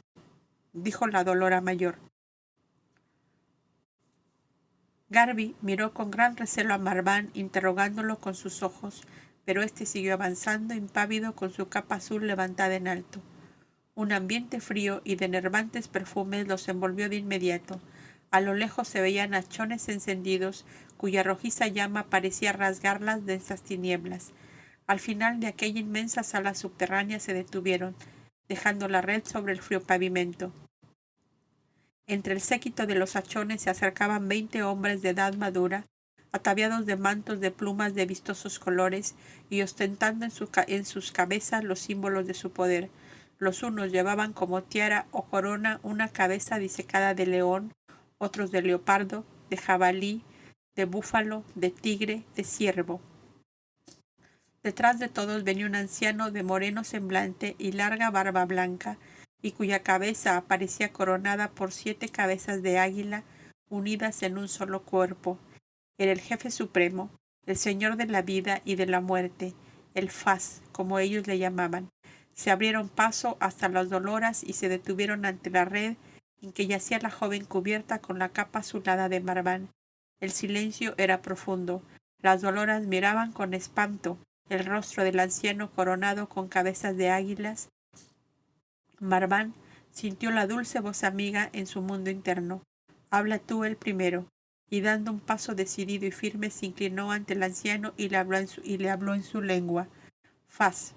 Garbi miró con gran recelo a Marván, interrogándolo con sus ojos, pero éste siguió avanzando, impávido, con su capa azul levantada en alto. Un ambiente frío y de enervantes perfumes los envolvió de inmediato. A lo lejos se veían hachones encendidos, cuya rojiza llama parecía rasgar las densas tinieblas. Al final de aquella inmensa sala subterránea se detuvieron, dejando la red sobre el frío pavimento. Entre el séquito de los hachones se acercaban 20 hombres de edad madura, ataviados de mantos de plumas de vistosos colores y ostentando en sus cabezas los símbolos de su poder. Los unos llevaban como tiara o corona una cabeza disecada de león, otros de leopardo, de jabalí, de búfalo, de tigre, de ciervo. Detrás de todos venía un anciano de moreno semblante y larga barba blanca, y cuya cabeza aparecía coronada por 7 cabezas de águila unidas en un solo cuerpo. Era el jefe supremo, el señor de la vida y de la muerte, el Faz, como ellos le llamaban. Se abrieron paso hasta las doloras y se detuvieron ante la red en que yacía la joven cubierta con la capa azulada de Marván. El silencio era profundo. Las doloras miraban con espanto el rostro del anciano coronado con cabezas de águilas. Marván sintió la dulce voz amiga en su mundo interno. «Habla tú el primero», y dando un paso decidido y firme se inclinó ante el anciano y le habló en su lengua. «Faz,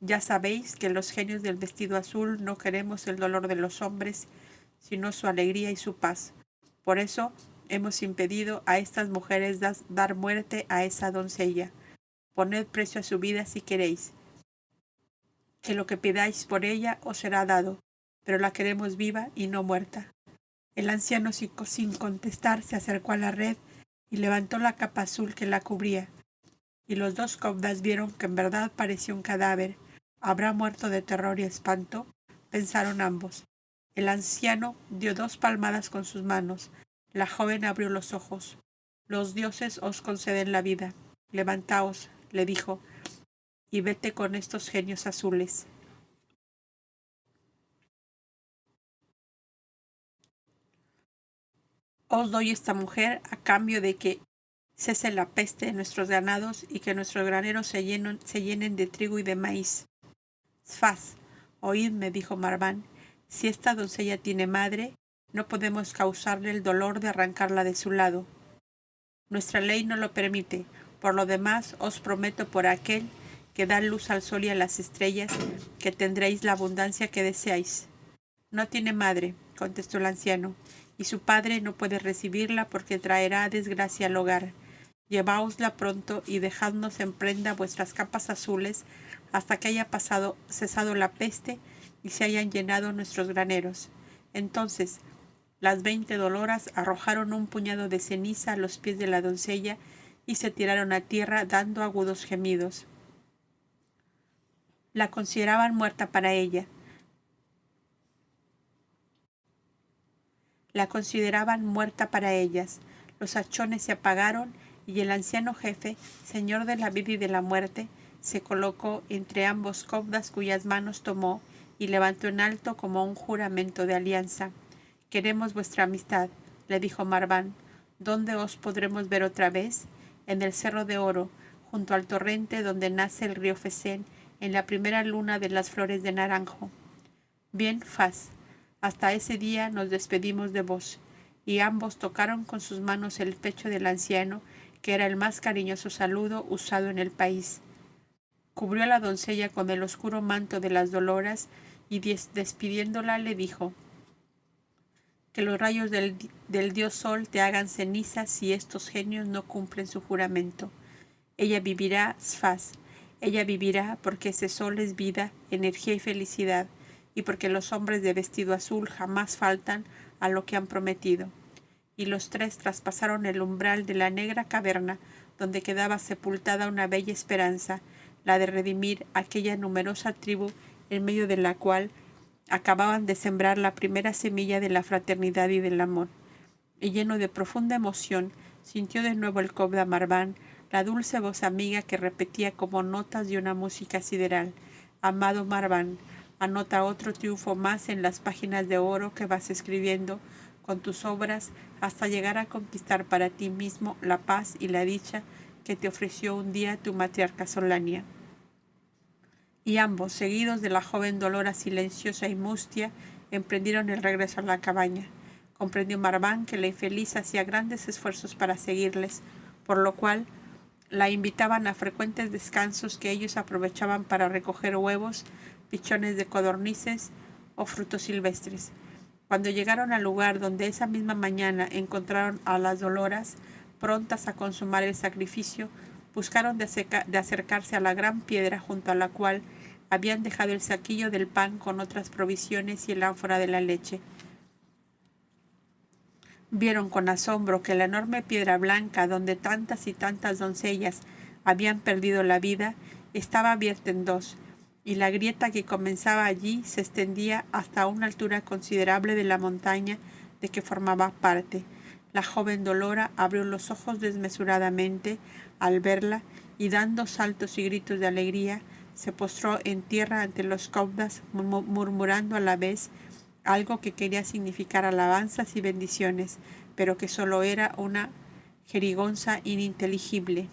ya sabéis que los genios del vestido azul no queremos el dolor de los hombres, sino su alegría y su paz. Por eso hemos impedido a estas mujeres dar muerte a esa doncella. Poned precio a su vida si queréis, que lo que pidáis por ella os será dado, pero la queremos viva y no muerta». El anciano, sin contestar, se acercó a la red y levantó la capa azul que la cubría. Y los 2 cobdas vieron que en verdad parecía un cadáver. ¿Habrá muerto de terror y espanto?, pensaron ambos. El anciano dio 2 palmadas con sus manos. La joven abrió los ojos. «Los dioses os conceden la vida. Levantaos», le dijo, «y vete con estos genios azules». Os doy esta mujer a cambio de que cese la peste en nuestros ganados y que nuestros graneros se llenen de trigo y de maíz. Sfaz, oídme, dijo Marván, si esta doncella tiene madre, no podemos causarle el dolor de arrancarla de su lado. Nuestra ley no lo permite. Por lo demás, os prometo por aquel que da luz al sol y a las estrellas, que tendréis la abundancia que deseáis. No tiene madre, contestó el anciano, y su padre no puede recibirla porque traerá desgracia al hogar. Lleváosla pronto y dejadnos en prenda vuestras capas azules hasta que haya cesado la peste y se hayan llenado nuestros graneros. Entonces, las 20 doloras arrojaron un puñado de ceniza a los pies de la doncella y se tiraron a tierra dando agudos gemidos. La consideraban muerta para ella. La consideraban muerta para ellas. Los hachones se apagaron y el anciano jefe, señor de la vida y de la muerte, se colocó entre ambos cobdas cuyas manos tomó y levantó en alto como un juramento de alianza. Queremos vuestra amistad, le dijo Marván. ¿Dónde os podremos ver otra vez? En el Cerro de Oro, junto al torrente donde nace el río Fesén, en la primera luna de las flores de naranjo. Bien, Faz, hasta ese día nos despedimos de vos. Y ambos tocaron con sus manos el pecho del anciano, que era el más cariñoso saludo usado en el país. Cubrió a la doncella con el oscuro manto de las doloras y despidiéndola le dijo: que los rayos del dios Sol te hagan cenizas si estos genios no cumplen su juramento. Ella vivirá, Sfaz. Ella vivirá porque ese sol es vida, energía y felicidad, y porque los hombres de vestido azul jamás faltan a lo que han prometido. Y los tres traspasaron el umbral de la negra caverna donde quedaba sepultada una bella esperanza, la de redimir aquella numerosa tribu en medio de la cual acababan de sembrar la primera semilla de la fraternidad y del amor. Y lleno de profunda emoción, sintió de nuevo el cobda Marván la dulce voz amiga que repetía como notas de una música sideral: amado Marván, anota otro triunfo más en las páginas de oro que vas escribiendo con tus obras hasta llegar a conquistar para ti mismo la paz y la dicha que te ofreció un día tu matriarca Solania. Y ambos, seguidos de la joven Dolora silenciosa y mustia, emprendieron el regreso a la cabaña. Comprendió Marván que la infeliz hacía grandes esfuerzos para seguirles, por lo cual la invitaban a frecuentes descansos que ellos aprovechaban para recoger huevos, pichones de codornices o frutos silvestres. Cuando llegaron al lugar donde esa misma mañana encontraron a las Doloras, prontas a consumar el sacrificio, buscaron de acercarse a la gran piedra junto a la cual habían dejado el saquillo del pan con otras provisiones y el ánfora de la leche. Vieron con asombro que la enorme piedra blanca donde tantas y tantas doncellas habían perdido la vida estaba abierta en dos, y la grieta que comenzaba allí se extendía hasta una altura considerable de la montaña de que formaba parte. La joven Dolora abrió los ojos desmesuradamente al verla y, dando saltos y gritos de alegría, se postró en tierra ante los cobdas, murmurando a la vez algo que quería significar alabanzas y bendiciones, pero que solo era una jerigonza ininteligible.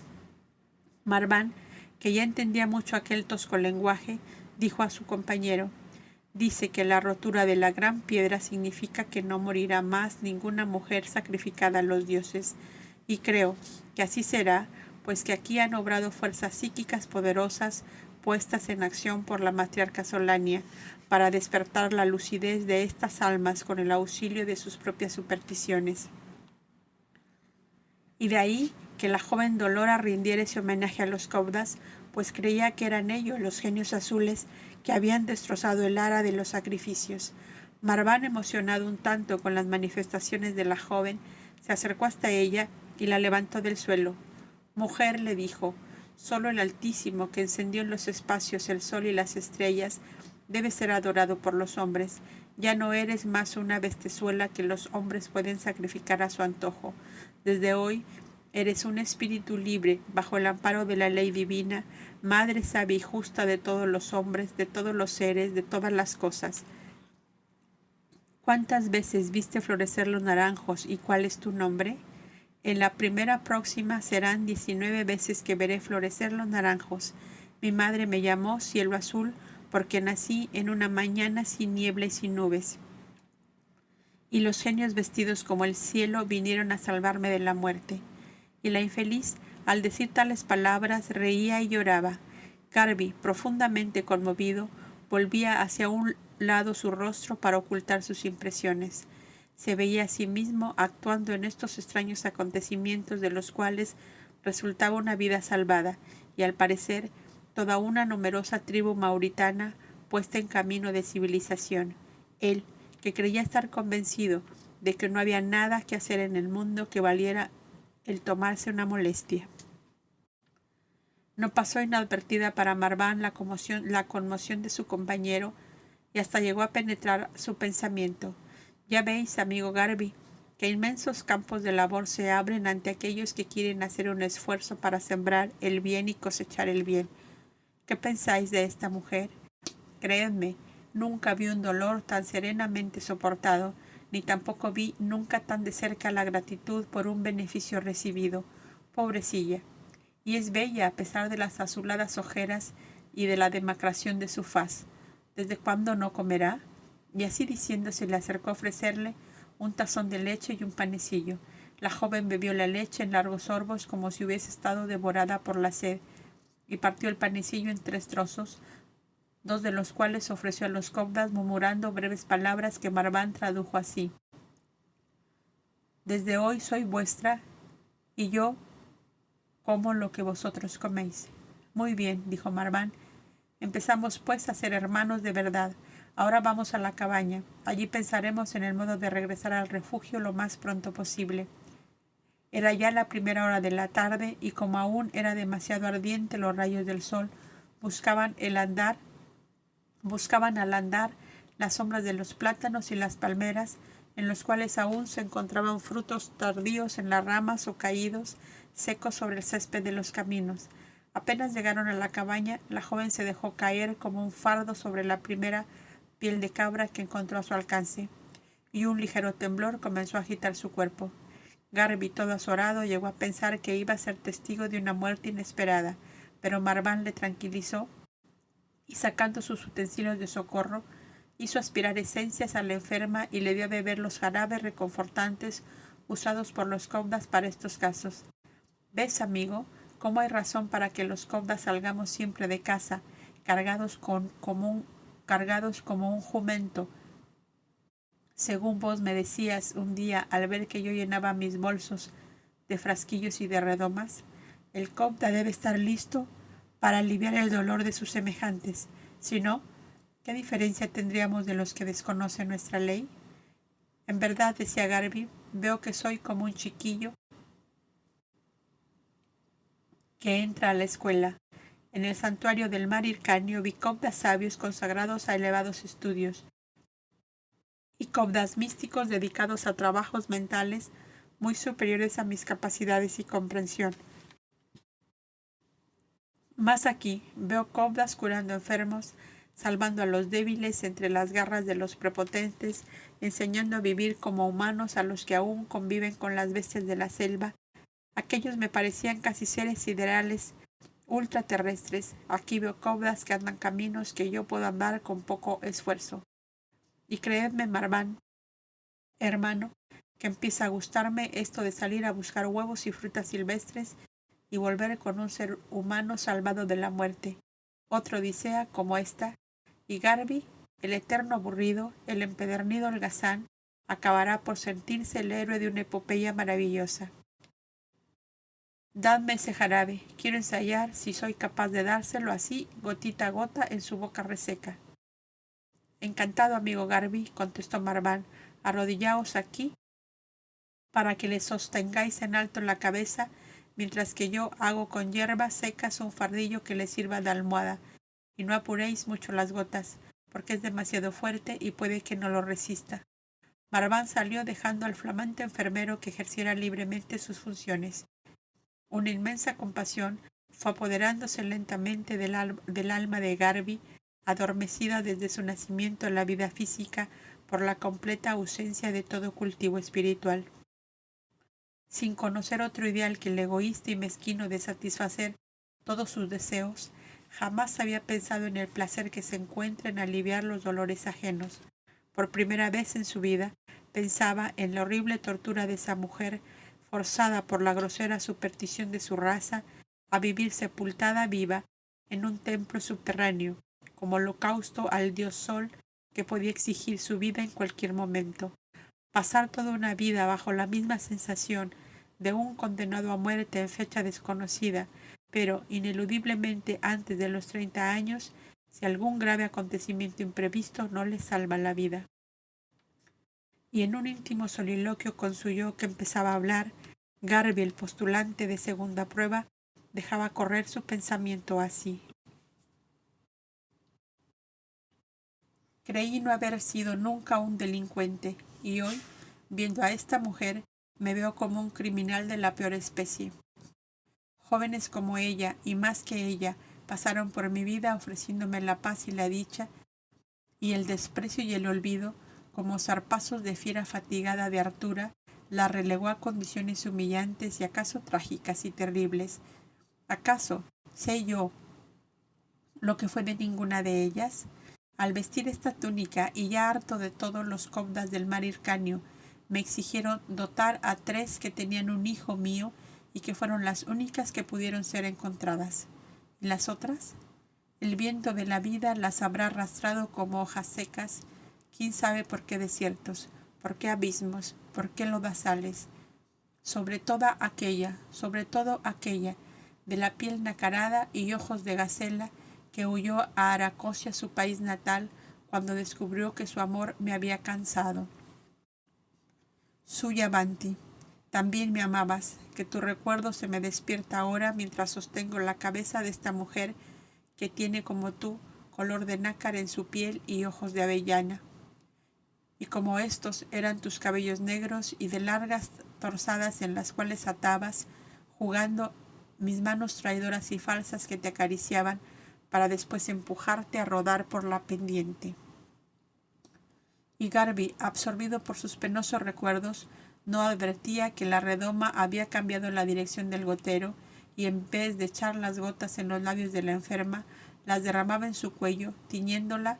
Marván, que ya entendía mucho aquel tosco lenguaje, dijo a su compañero: dice que la rotura de la gran piedra significa que no morirá más ninguna mujer sacrificada a los dioses, y creo que así será, pues que aquí han obrado fuerzas psíquicas poderosas puestas en acción por la matriarca Solania para despertar la lucidez de estas almas con el auxilio de sus propias supersticiones. Y de ahí que la joven Dolora rindiera ese homenaje a los cobdas, pues creía que eran ellos los genios azules que habían destrozado el ara de los sacrificios. Marván, emocionado un tanto con las manifestaciones de la joven, se acercó hasta ella y la levantó del suelo. «Mujer», le dijo, «solo el Altísimo, que encendió en los espacios el sol y las estrellas, debe ser adorado por los hombres. Ya no eres más una bestezuela que los hombres pueden sacrificar a su antojo. Desde hoy eres un espíritu libre, bajo el amparo de la ley divina, madre sabia y justa de todos los hombres, de todos los seres, de todas las cosas. ¿Cuántas veces viste florecer los naranjos y cuál es tu nombre? En la primera próxima serán 19 veces que veré florecer los naranjos. Mi madre me llamó cielo azul porque nací en una mañana sin niebla y sin nubes. Y los genios vestidos como el cielo vinieron a salvarme de la muerte. Y la infeliz, al decir tales palabras, reía y lloraba. Garby, profundamente conmovido, volvía hacia un lado su rostro para ocultar sus impresiones. Se veía a sí mismo actuando en estos extraños acontecimientos de los cuales resultaba una vida salvada y, al parecer, toda una numerosa tribu mauritana puesta en camino de civilización. Él, que creía estar convencido de que no había nada que hacer en el mundo que valiera el tomarse una molestia. No pasó inadvertida para Marván la conmoción de su compañero y hasta llegó a penetrar su pensamiento. Ya veis, amigo Garby, que inmensos campos de labor se abren ante aquellos que quieren hacer un esfuerzo para sembrar el bien y cosechar el bien. ¿Qué pensáis de esta mujer? Creedme, nunca vi un dolor tan serenamente soportado, ni tampoco vi nunca tan de cerca la gratitud por un beneficio recibido. Pobrecilla. Y es bella a pesar de las azuladas ojeras y de la demacración de su faz. ¿Desde cuándo no comerá? Y así diciendo se le acercó a ofrecerle un tazón de leche y un panecillo. La joven bebió la leche en largos sorbos como si hubiese estado devorada por la sed, y partió el panecillo en 3 trozos, 2 de los cuales ofreció a los cobdas, murmurando breves palabras que Marván tradujo así. Desde hoy soy vuestra, y yo como lo que vosotros coméis. Muy bien, dijo Marván. Empezamos pues a ser hermanos de verdad. Ahora vamos a la cabaña. Allí pensaremos en el modo de regresar al refugio lo más pronto posible. Era ya la primera hora de la tarde y como aún era demasiado ardiente los rayos del sol, buscaban al andar las sombras de los plátanos y las palmeras, en los cuales aún se encontraban frutos tardíos en las ramas o caídos, secos sobre el césped de los caminos. Apenas llegaron a la cabaña, la joven se dejó caer como un fardo sobre la primera piel de cabra que encontró a su alcance, y un ligero temblor comenzó a agitar su cuerpo. Garby, todo azorado, llegó a pensar que iba a ser testigo de una muerte inesperada, pero Marván le tranquilizó y, sacando sus utensilios de socorro, hizo aspirar esencias a la enferma y le dio a beber los jarabes reconfortantes usados por los cobdas para estos casos. ¿Ves, amigo, cómo hay razón para que los cobdas salgamos siempre de casa, cargados como un jumento? Según vos me decías un día al ver que yo llenaba mis bolsos de frasquillos y de redomas, el cobda debe estar listo para aliviar el dolor de sus semejantes. Si no, ¿qué diferencia tendríamos de los que desconocen nuestra ley? En verdad, decía Garby, veo que soy como un chiquillo que entra a la escuela. En el santuario del mar Hircáneo vi cobdas sabios consagrados a elevados estudios y cobdas místicos dedicados a trabajos mentales muy superiores a mis capacidades y comprensión. Más aquí veo cobdas curando enfermos, salvando a los débiles entre las garras de los prepotentes, enseñando a vivir como humanos a los que aún conviven con las bestias de la selva. Aquellos me parecían casi seres siderales, ultraterrestres. Aquí veo cobdas que andan caminos que yo puedo andar con poco esfuerzo. Y creedme, Marván, hermano, que empieza a gustarme esto de salir a buscar huevos y frutas silvestres y volver con un ser humano salvado de la muerte. Otra odisea como esta, y Garby, el eterno aburrido, el empedernido holgazán, acabará por sentirse el héroe de una epopeya maravillosa. Dadme ese jarabe. Quiero ensayar si soy capaz de dárselo así, gotita a gota, en su boca reseca. Encantado, amigo Garby, contestó Marván. Arrodillaos aquí para que le sostengáis en alto la cabeza, mientras que yo hago con hierbas secas un fardillo que le sirva de almohada, y no apuréis mucho las gotas, porque es demasiado fuerte y puede que no lo resista. Marván salió dejando al flamante enfermero que ejerciera libremente sus funciones. Una inmensa compasión fue apoderándose lentamente del alma de Garby, adormecida desde su nacimiento en la vida física por la completa ausencia de todo cultivo espiritual. Sin conocer otro ideal que el egoísta y mezquino de satisfacer todos sus deseos, jamás había pensado en el placer que se encuentra en aliviar los dolores ajenos. Por primera vez en su vida, pensaba en la horrible tortura de esa mujer, forzada por la grosera superstición de su raza a vivir sepultada viva en un templo subterráneo, como holocausto al dios Sol que podía exigir su vida en cualquier momento. Pasar toda una vida bajo la misma sensación de un condenado a muerte en fecha desconocida, pero ineludiblemente antes de los 30 años, si algún grave acontecimiento imprevisto no le salva la vida. Y en un íntimo soliloquio con su yo que empezaba a hablar, Garvey, el postulante de segunda prueba, dejaba correr su pensamiento así. Creí no haber sido nunca un delincuente, y hoy, viendo a esta mujer, me veo como un criminal de la peor especie. Jóvenes como ella, y más que ella, pasaron por mi vida ofreciéndome la paz y la dicha, y el desprecio y el olvido, como zarpazos de fiera fatigada de hartura, la relegó a condiciones humillantes y acaso trágicas y terribles. ¿Acaso sé yo lo que fue de ninguna de ellas? Al vestir esta túnica y ya harto de todos los cobdas del mar Hircáneo, me exigieron dotar a 3 que tenían un hijo mío y que fueron las únicas que pudieron ser encontradas. ¿Y las otras? El viento de la vida las habrá arrastrado como hojas secas, quién sabe por qué desiertos, por qué abismos, por qué lodazales. Sobre todo aquella, de la piel nacarada y ojos de gacela, que huyó a Aracosia, su país natal, cuando descubrió que su amor me había cansado. Suya Banti, también me amabas, que tu recuerdo se me despierta ahora mientras sostengo la cabeza de esta mujer que tiene como tú color de nácar en su piel y ojos de avellana. Y como estos eran tus cabellos negros y de largas torsadas en las cuales atabas, jugando mis manos traidoras y falsas que te acariciaban, para después empujarte a rodar por la pendiente. Y Garvey, absorbido por sus penosos recuerdos, no advertía que la redoma había cambiado la dirección del gotero y en vez de echar las gotas en los labios de la enferma, las derramaba en su cuello, tiñéndola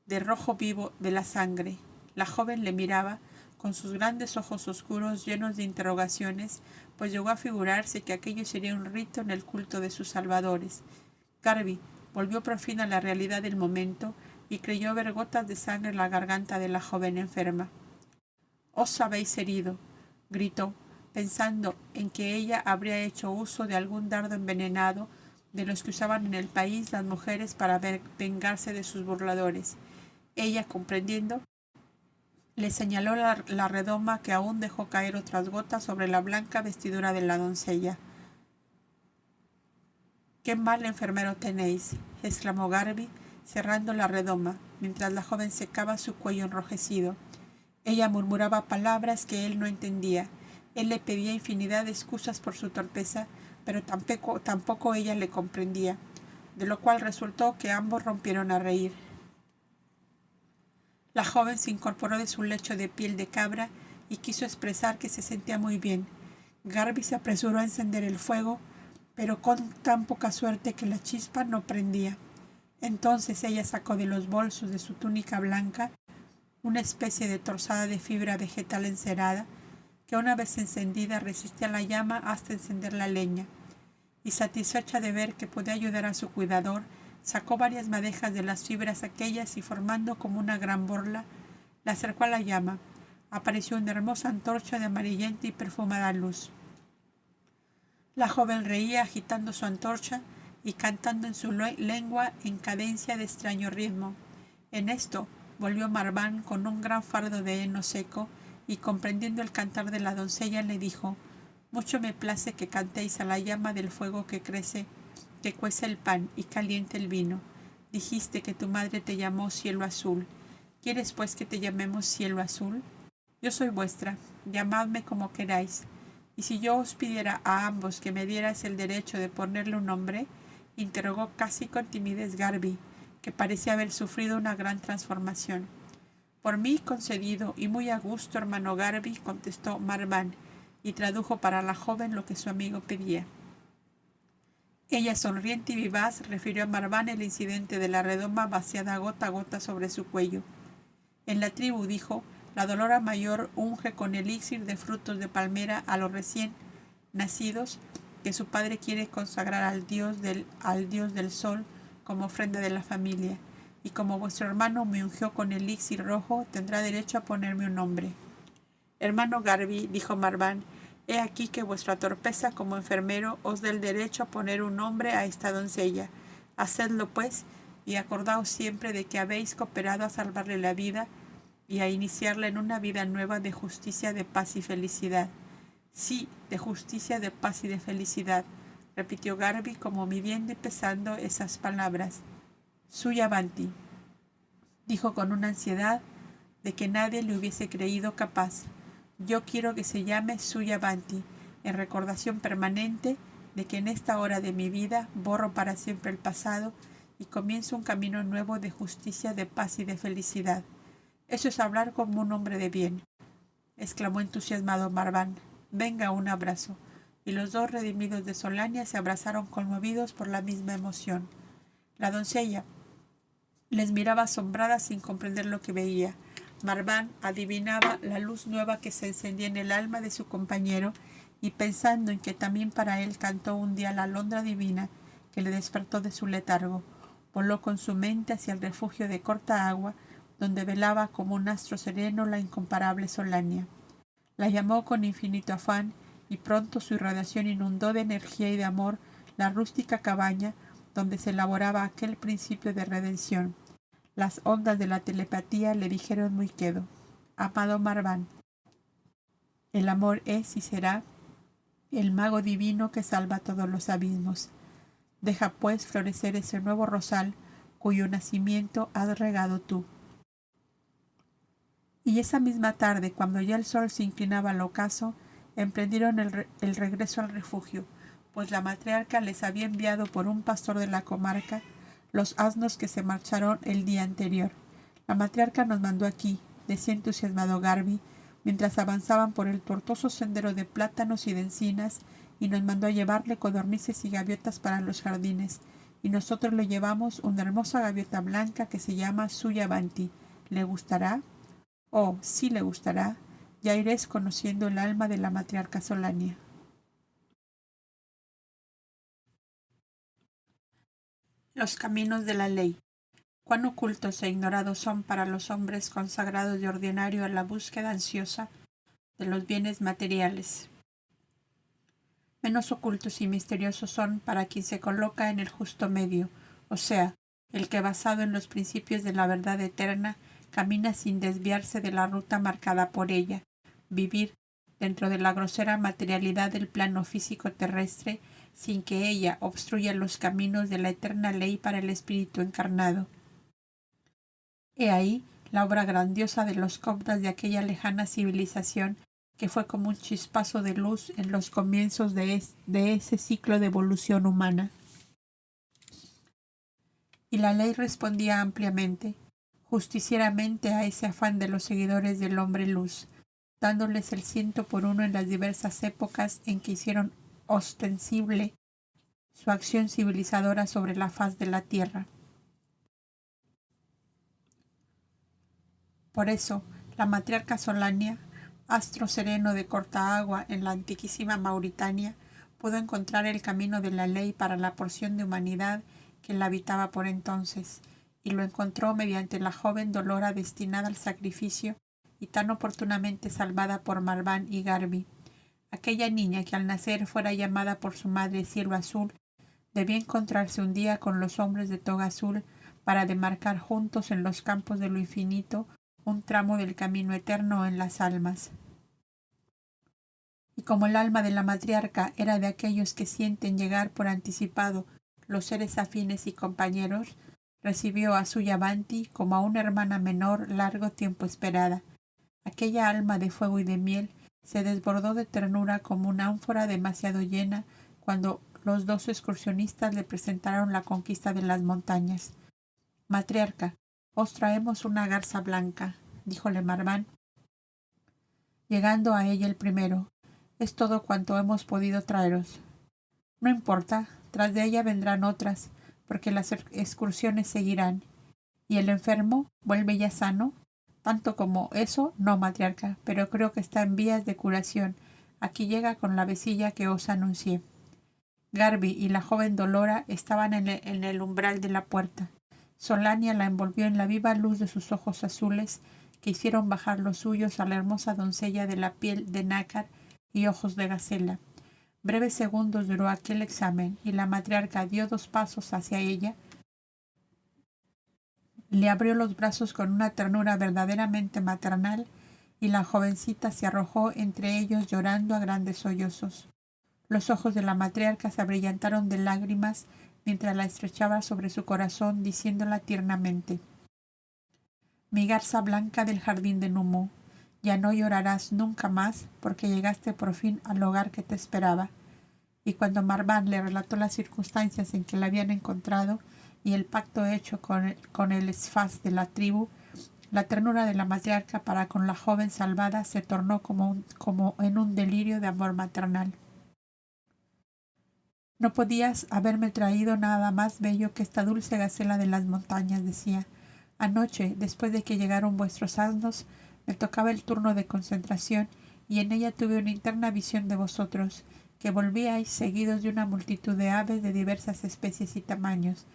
de rojo vivo de la sangre. La joven le miraba con sus grandes ojos oscuros llenos de interrogaciones, pues llegó a figurarse que aquello sería un rito en el culto de sus salvadores. Garvey volvió por fin a la realidad del momento y creyó ver gotas de sangre en la garganta de la joven enferma. «Os habéis herido», gritó, pensando en que ella habría hecho uso de algún dardo envenenado de los que usaban en el país las mujeres para vengarse de sus burladores. Ella, comprendiendo, le señaló la redoma que aún dejó caer otras gotas sobre la blanca vestidura de la doncella. «¡Qué mal enfermero tenéis!», exclamó Garvey, cerrando la redoma, mientras la joven secaba su cuello enrojecido. Ella murmuraba palabras que él no entendía. Él le pedía infinidad de excusas por su torpeza, pero tampoco ella le comprendía, de lo cual resultó que ambos rompieron a reír. La joven se incorporó de su lecho de piel de cabra y quiso expresar que se sentía muy bien. Garvey se apresuró a encender el fuego, pero con tan poca suerte que la chispa no prendía. Entonces ella sacó de los bolsos de su túnica blanca una especie de torzada de fibra vegetal encerada, que una vez encendida resistía la llama hasta encender la leña, y satisfecha de ver que podía ayudar a su cuidador, sacó varias madejas de las fibras aquellas y formando como una gran borla, la acercó a la llama. Apareció una hermosa antorcha de amarillenta y perfumada luz. La joven reía agitando su antorcha y cantando en su lengua en cadencia de extraño ritmo. En esto volvió Marván con un gran fardo de heno seco y, comprendiendo el cantar de la doncella, le dijo: «Mucho me place que cantéis a la llama del fuego que cuece el pan y caliente el vino. Dijiste que tu madre te llamó Cielo Azul. ¿Quieres pues que te llamemos Cielo Azul? Yo soy vuestra, llamadme como queráis. Y si yo os pidiera a ambos que me dierais el derecho de ponerle un nombre», interrogó casi con timidez Garvey, que parecía haber sufrido una gran transformación. Por mí concedido y muy a gusto, hermano Garvey, contestó Marván, y tradujo para la joven lo que su amigo pedía. Ella, sonriente y vivaz, refirió a Marván el incidente de la redoma vaciada gota a gota sobre su cuello. En la tribu, dijo, la dolora mayor unge con elixir de frutos de palmera a los recién nacidos que su padre quiere consagrar al dios del sol como ofrenda de la familia, y como vuestro hermano me ungió con elixir rojo, tendrá derecho a ponerme un nombre. Hermano Garvey, dijo Marván, he aquí que vuestra torpeza como enfermero os da el derecho a poner un nombre a esta doncella. Hacedlo, pues, y acordaos siempre de que habéis cooperado a salvarle la vida y a iniciarla en una vida nueva de justicia, de paz y felicidad. Sí, de justicia, de paz y de felicidad, repitió Garvey como midiendo y pesando esas palabras. Suya Banti, dijo con una ansiedad de que nadie le hubiese creído capaz. Yo quiero que se llame Suya Banti, en recordación permanente de que en esta hora de mi vida borro para siempre el pasado y comienzo un camino nuevo de justicia, de paz y de felicidad. Eso es hablar como un hombre de bien, exclamó entusiasmado Marván. Venga, un abrazo. Y los dos redimidos de Solania se abrazaron conmovidos por la misma emoción. La doncella les miraba asombrada sin comprender lo que veía. Marván adivinaba la luz nueva que se encendía en el alma de su compañero y pensando en que también para él cantó un día la alondra divina que le despertó de su letargo, voló con su mente hacia el refugio de corta agua donde velaba como un astro sereno la incomparable Solania. La llamó con infinito afán y pronto su irradiación inundó de energía y de amor la rústica cabaña donde se elaboraba aquel principio de redención. Las ondas de la telepatía le dijeron muy quedo: amado Marván, el amor es y será el mago divino que salva todos los abismos. Deja pues florecer ese nuevo rosal cuyo nacimiento has regado tú. Y esa misma tarde, cuando ya el sol se inclinaba al ocaso, emprendieron el regreso al refugio, pues la matriarca les había enviado por un pastor de la comarca los asnos que se marcharon el día anterior. La matriarca nos mandó aquí, decía entusiasmado Garvey, mientras avanzaban por el tortuoso sendero de plátanos y de encinas, y nos mandó a llevarle codornices y gaviotas para los jardines, y nosotros le llevamos una hermosa gaviota blanca que se llama Suya Banti. ¿Le gustará? Oh, sí le gustará. Ya iréis conociendo el alma de la matriarca Solania. Los caminos de la ley. Cuán ocultos e ignorados son para los hombres consagrados de ordinario a la búsqueda ansiosa de los bienes materiales. Menos ocultos y misteriosos son para quien se coloca en el justo medio, o sea, el que basado en los principios de la verdad eterna camina sin desviarse de la ruta marcada por ella, vivir dentro de la grosera materialidad del plano físico terrestre sin que ella obstruya los caminos de la eterna ley para el espíritu encarnado. He ahí la obra grandiosa de los coptas de aquella lejana civilización que fue como un chispazo de luz en los comienzos de ese ciclo de evolución humana. Y la ley respondía ampliamente, justicieramente a ese afán de los seguidores del hombre luz, dándoles el 100 por 1 en las diversas épocas en que hicieron ostensible su acción civilizadora sobre la faz de la tierra. Por eso, la matriarca Solania, astro sereno de corta agua en la antiquísima Mauritania, pudo encontrar el camino de la ley para la porción de humanidad que la habitaba por entonces, y lo encontró mediante la joven Dolora destinada al sacrificio y tan oportunamente salvada por Marván y Garvey. Aquella niña que al nacer fuera llamada por su madre Cielo Azul, debía encontrarse un día con los hombres de toga azul para demarcar juntos en los campos de lo infinito un tramo del camino eterno en las almas. Y como el alma de la matriarca era de aquellos que sienten llegar por anticipado los seres afines y compañeros, recibió a Suya Banti como a una hermana menor largo tiempo esperada. Aquella alma de fuego y de miel se desbordó de ternura como una ánfora demasiado llena cuando los dos excursionistas le presentaron la conquista de las montañas. Matriarca, os traemos una garza blanca. díjole Marván, llegando a ella el primero. Es todo cuanto hemos podido traeros. No importa, tras de ella vendrán otras, porque las excursiones seguirán. ¿Y el enfermo vuelve ya sano? Tanto como eso, no, matriarca, pero creo que está en vías de curación. Aquí llega con la vecilla que os anuncié. Garby y la joven Dolora estaban en el umbral de la puerta. Solania la envolvió en la viva luz de sus ojos azules, que hicieron bajar los suyos a la hermosa doncella de la piel de nácar y ojos de gacela. Breves segundos duró aquel examen, y la matriarca dio 2 pasos hacia ella. Le abrió los brazos con una ternura verdaderamente maternal, y la jovencita se arrojó entre ellos llorando a grandes sollozos. Los ojos de la matriarca se abrillantaron de lágrimas mientras la estrechaba sobre su corazón, diciéndola tiernamente: «Mi garza blanca del jardín de Numo, ya no llorarás nunca más, porque llegaste por fin al hogar que te esperaba». Y cuando Marván le relató las circunstancias en que la habían encontrado y el pacto hecho con el esfaz de la tribu, la ternura de la matriarca para con la joven salvada se tornó como en un delirio de amor maternal. «No podías haberme traído nada más bello que esta dulce gacela de las montañas», decía. «Anoche, después de que llegaron vuestros asnos, me tocaba el turno de concentración, y en ella tuve una interna visión de vosotros, que volvíais seguidos de una multitud de aves de diversas especies y tamaños,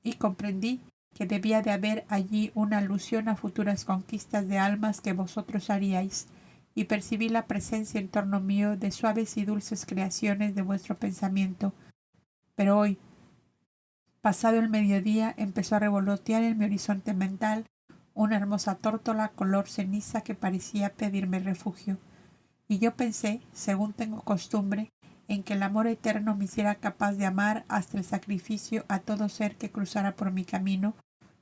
y comprendí que debía de haber allí una alusión a futuras conquistas de almas que vosotros haríais, y percibí la presencia en torno mío de suaves y dulces creaciones de vuestro pensamiento. Pero hoy, pasado el mediodía, empezó a revolotear en mi horizonte mental una hermosa tórtola color ceniza que parecía pedirme refugio. Y yo pensé, según tengo costumbre, en que el amor eterno me hiciera capaz de amar hasta el sacrificio a todo ser que cruzara por mi camino,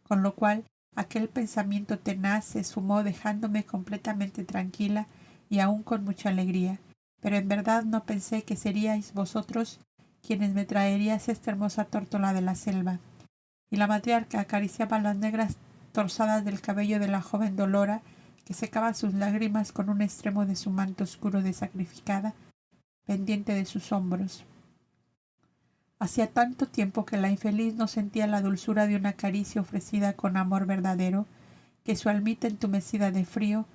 con lo cual aquel pensamiento tenaz se esfumó dejándome completamente tranquila y aún con mucha alegría. Pero en verdad no pensé que seríais vosotros quienes me traeríais esta hermosa tórtola de la selva. Y la matriarca acariciaba las negras torsadas del cabello de la joven Dolora, que secaba sus lágrimas con un extremo de su manto oscuro de sacrificada, pendiente de sus hombros. Hacía tanto tiempo que la infeliz no sentía la dulzura de una caricia ofrecida con amor verdadero, que su almita entumecida de frío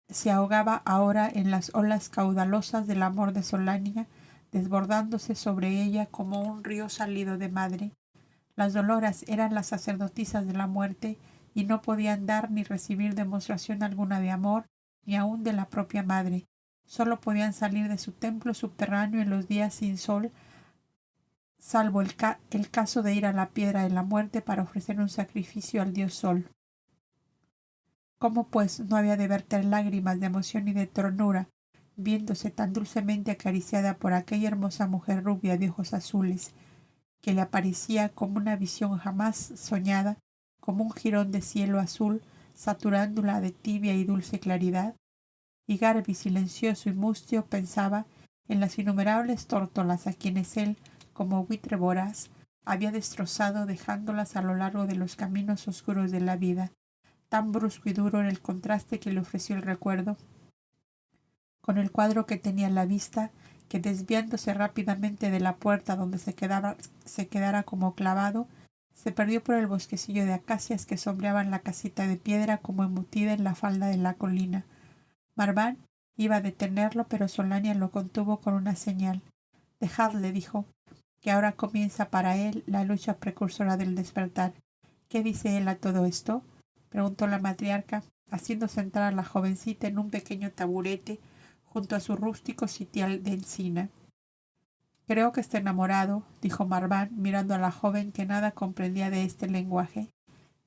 se ahogaba ahora en las olas caudalosas del amor de Solania, desbordándose sobre ella como un río salido de madre. Las Doloras eran las sacerdotisas de la muerte, y no podían dar ni recibir demostración alguna de amor, ni aun de la propia madre. Solo podían salir de su templo subterráneo en los días sin sol, salvo el caso de ir a la piedra de la muerte para ofrecer un sacrificio al dios Sol. ¿Cómo, pues, no había de verter lágrimas de emoción y de ternura, viéndose tan dulcemente acariciada por aquella hermosa mujer rubia de ojos azules, que le aparecía como una visión jamás soñada, como un jirón de cielo azul, saturándola de tibia y dulce claridad? Y Garby, silencioso y mustio, pensaba en las innumerables tórtolas a quienes él, como buitre voraz, había destrozado, dejándolas a lo largo de los caminos oscuros de la vida. Tan brusco y duro era el contraste que le ofreció el recuerdo con el cuadro que tenía en la vista, que desviándose rápidamente de la puerta donde se quedara como clavado, se perdió por el bosquecillo de acacias que sombreaban la casita de piedra como embutida en la falda de la colina. Marván iba a detenerlo, pero Solania lo contuvo con una señal. «Dejadle», dijo, «que ahora comienza para él la lucha precursora del despertar». «¿Qué dice él a todo esto?», preguntó la matriarca, haciendo sentar a la jovencita en un pequeño taburete junto a su rústico sitial de encina. «Creo que está enamorado», dijo Marván, mirando a la joven que nada comprendía de este lenguaje.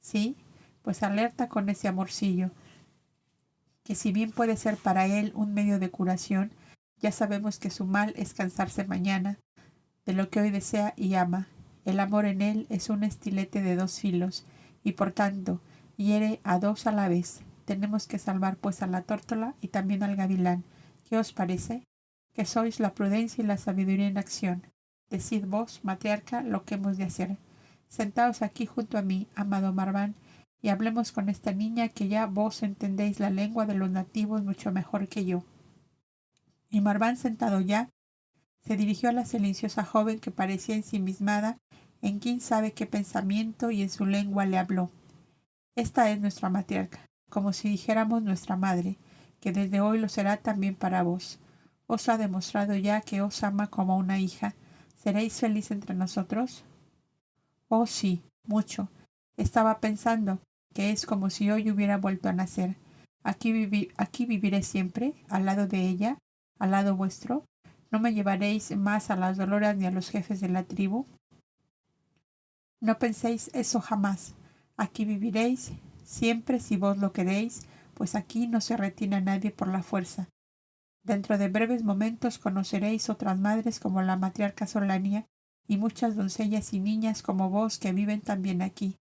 «Sí, pues alerta con ese amorcillo, que si bien puede ser para él un medio de curación, ya sabemos que su mal es cansarse mañana de lo que hoy desea y ama. El amor en él es un estilete de 2 filos, y por tanto hiere a 2 a la vez. Tenemos que salvar pues a la tórtola y también al gavilán. ¿Qué os parece? Que sois la prudencia y la sabiduría en acción. Decid vos, matriarca, lo que hemos de hacer. Sentaos aquí junto a mí, amado Marván, y hablemos con esta niña, que ya vos entendéis la lengua de los nativos mucho mejor que yo. Y Marván, sentado ya, se dirigió a la silenciosa joven, que parecía ensimismada en quién sabe qué pensamiento, y en su lengua le habló. Esta es nuestra matriarca, como si dijéramos nuestra madre, que desde hoy lo será también para vos. Os ha demostrado ya que os ama como una hija. ¿Seréis feliz entre nosotros? Oh, sí, mucho. Estaba pensando que es como si hoy hubiera vuelto a nacer. Aquí viviré siempre, al lado de ella, al lado vuestro. ¿No me llevaréis más a las Doloras ni a los jefes de la tribu? No penséis eso jamás. Aquí viviréis siempre si vos lo queréis, pues aquí no se retiene a nadie por la fuerza. Dentro de breves momentos conoceréis otras madres como la matriarca Solania y muchas doncellas y niñas como vos que viven también aquí.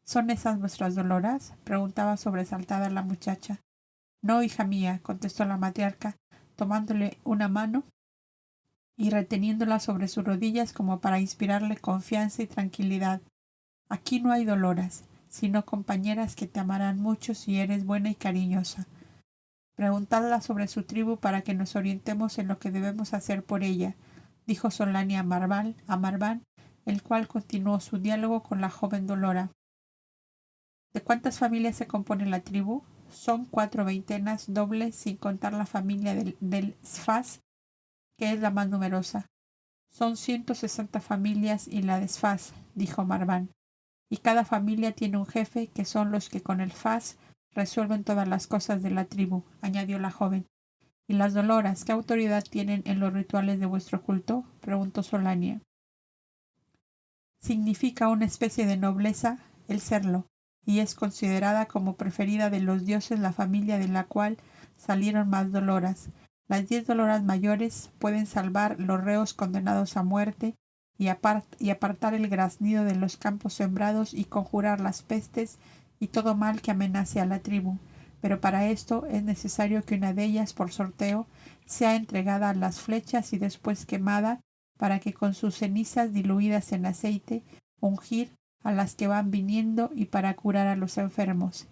¿Son esas vuestras Doloras?, preguntaba sobresaltada la muchacha. No, hija mía, contestó la matriarca, tomándole una mano y reteniéndola sobre sus rodillas como para inspirarle confianza y tranquilidad. Aquí no hay Doloras, sino compañeras que te amarán mucho si eres buena y cariñosa. Preguntadla sobre su tribu para que nos orientemos en lo que debemos hacer por ella, dijo Solania a Marván, el cual continuó su diálogo con la joven Dolora. ¿De cuántas familias se compone la tribu? Son 4 veintenas dobles, sin contar la familia del Sfaz, que es la más numerosa. Son 160 familias y la de Sfaz, dijo Marván. Y cada familia tiene un jefe, que son los que con el Faz resuelven todas las cosas de la tribu, añadió la joven. ¿Y las Doloras qué autoridad tienen en los rituales de vuestro culto?, preguntó Solania. Significa una especie de nobleza el serlo, y es considerada como preferida de los dioses la familia de la cual salieron más Doloras. Las 10 Doloras mayores pueden salvar los reos condenados a muerte y apartar el graznido de los campos sembrados y conjurar las pestes y todo mal que amenace a la tribu. Pero para esto es necesario que una de ellas, por sorteo, sea entregada a las flechas y después quemada, para que con sus cenizas diluidas en aceite ungir a las que van viniendo y para curar a los enfermos.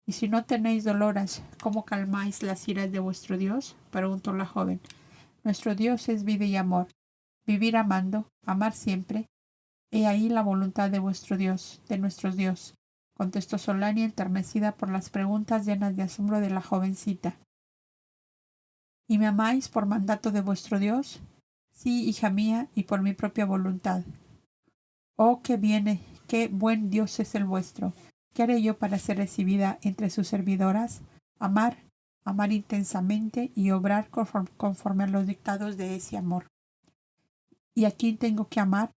—¿Y si no tenéis Doloras, cómo calmáis las iras de vuestro Dios? —preguntó la joven. —Nuestro Dios es vida y amor. Vivir amando, amar siempre. He ahí la voluntad de vuestro Dios, de nuestro Dios —contestó Solania, enternecida por las preguntas llenas de asombro de la jovencita. —¿Y me amáis por mandato de vuestro Dios? —Sí, hija mía, y por mi propia voluntad. —Oh, qué buen Dios es el vuestro. ¿Qué haré yo para ser recibida entre sus servidoras? Amar intensamente y obrar conforme a los dictados de ese amor. ¿Y a quién tengo que amar?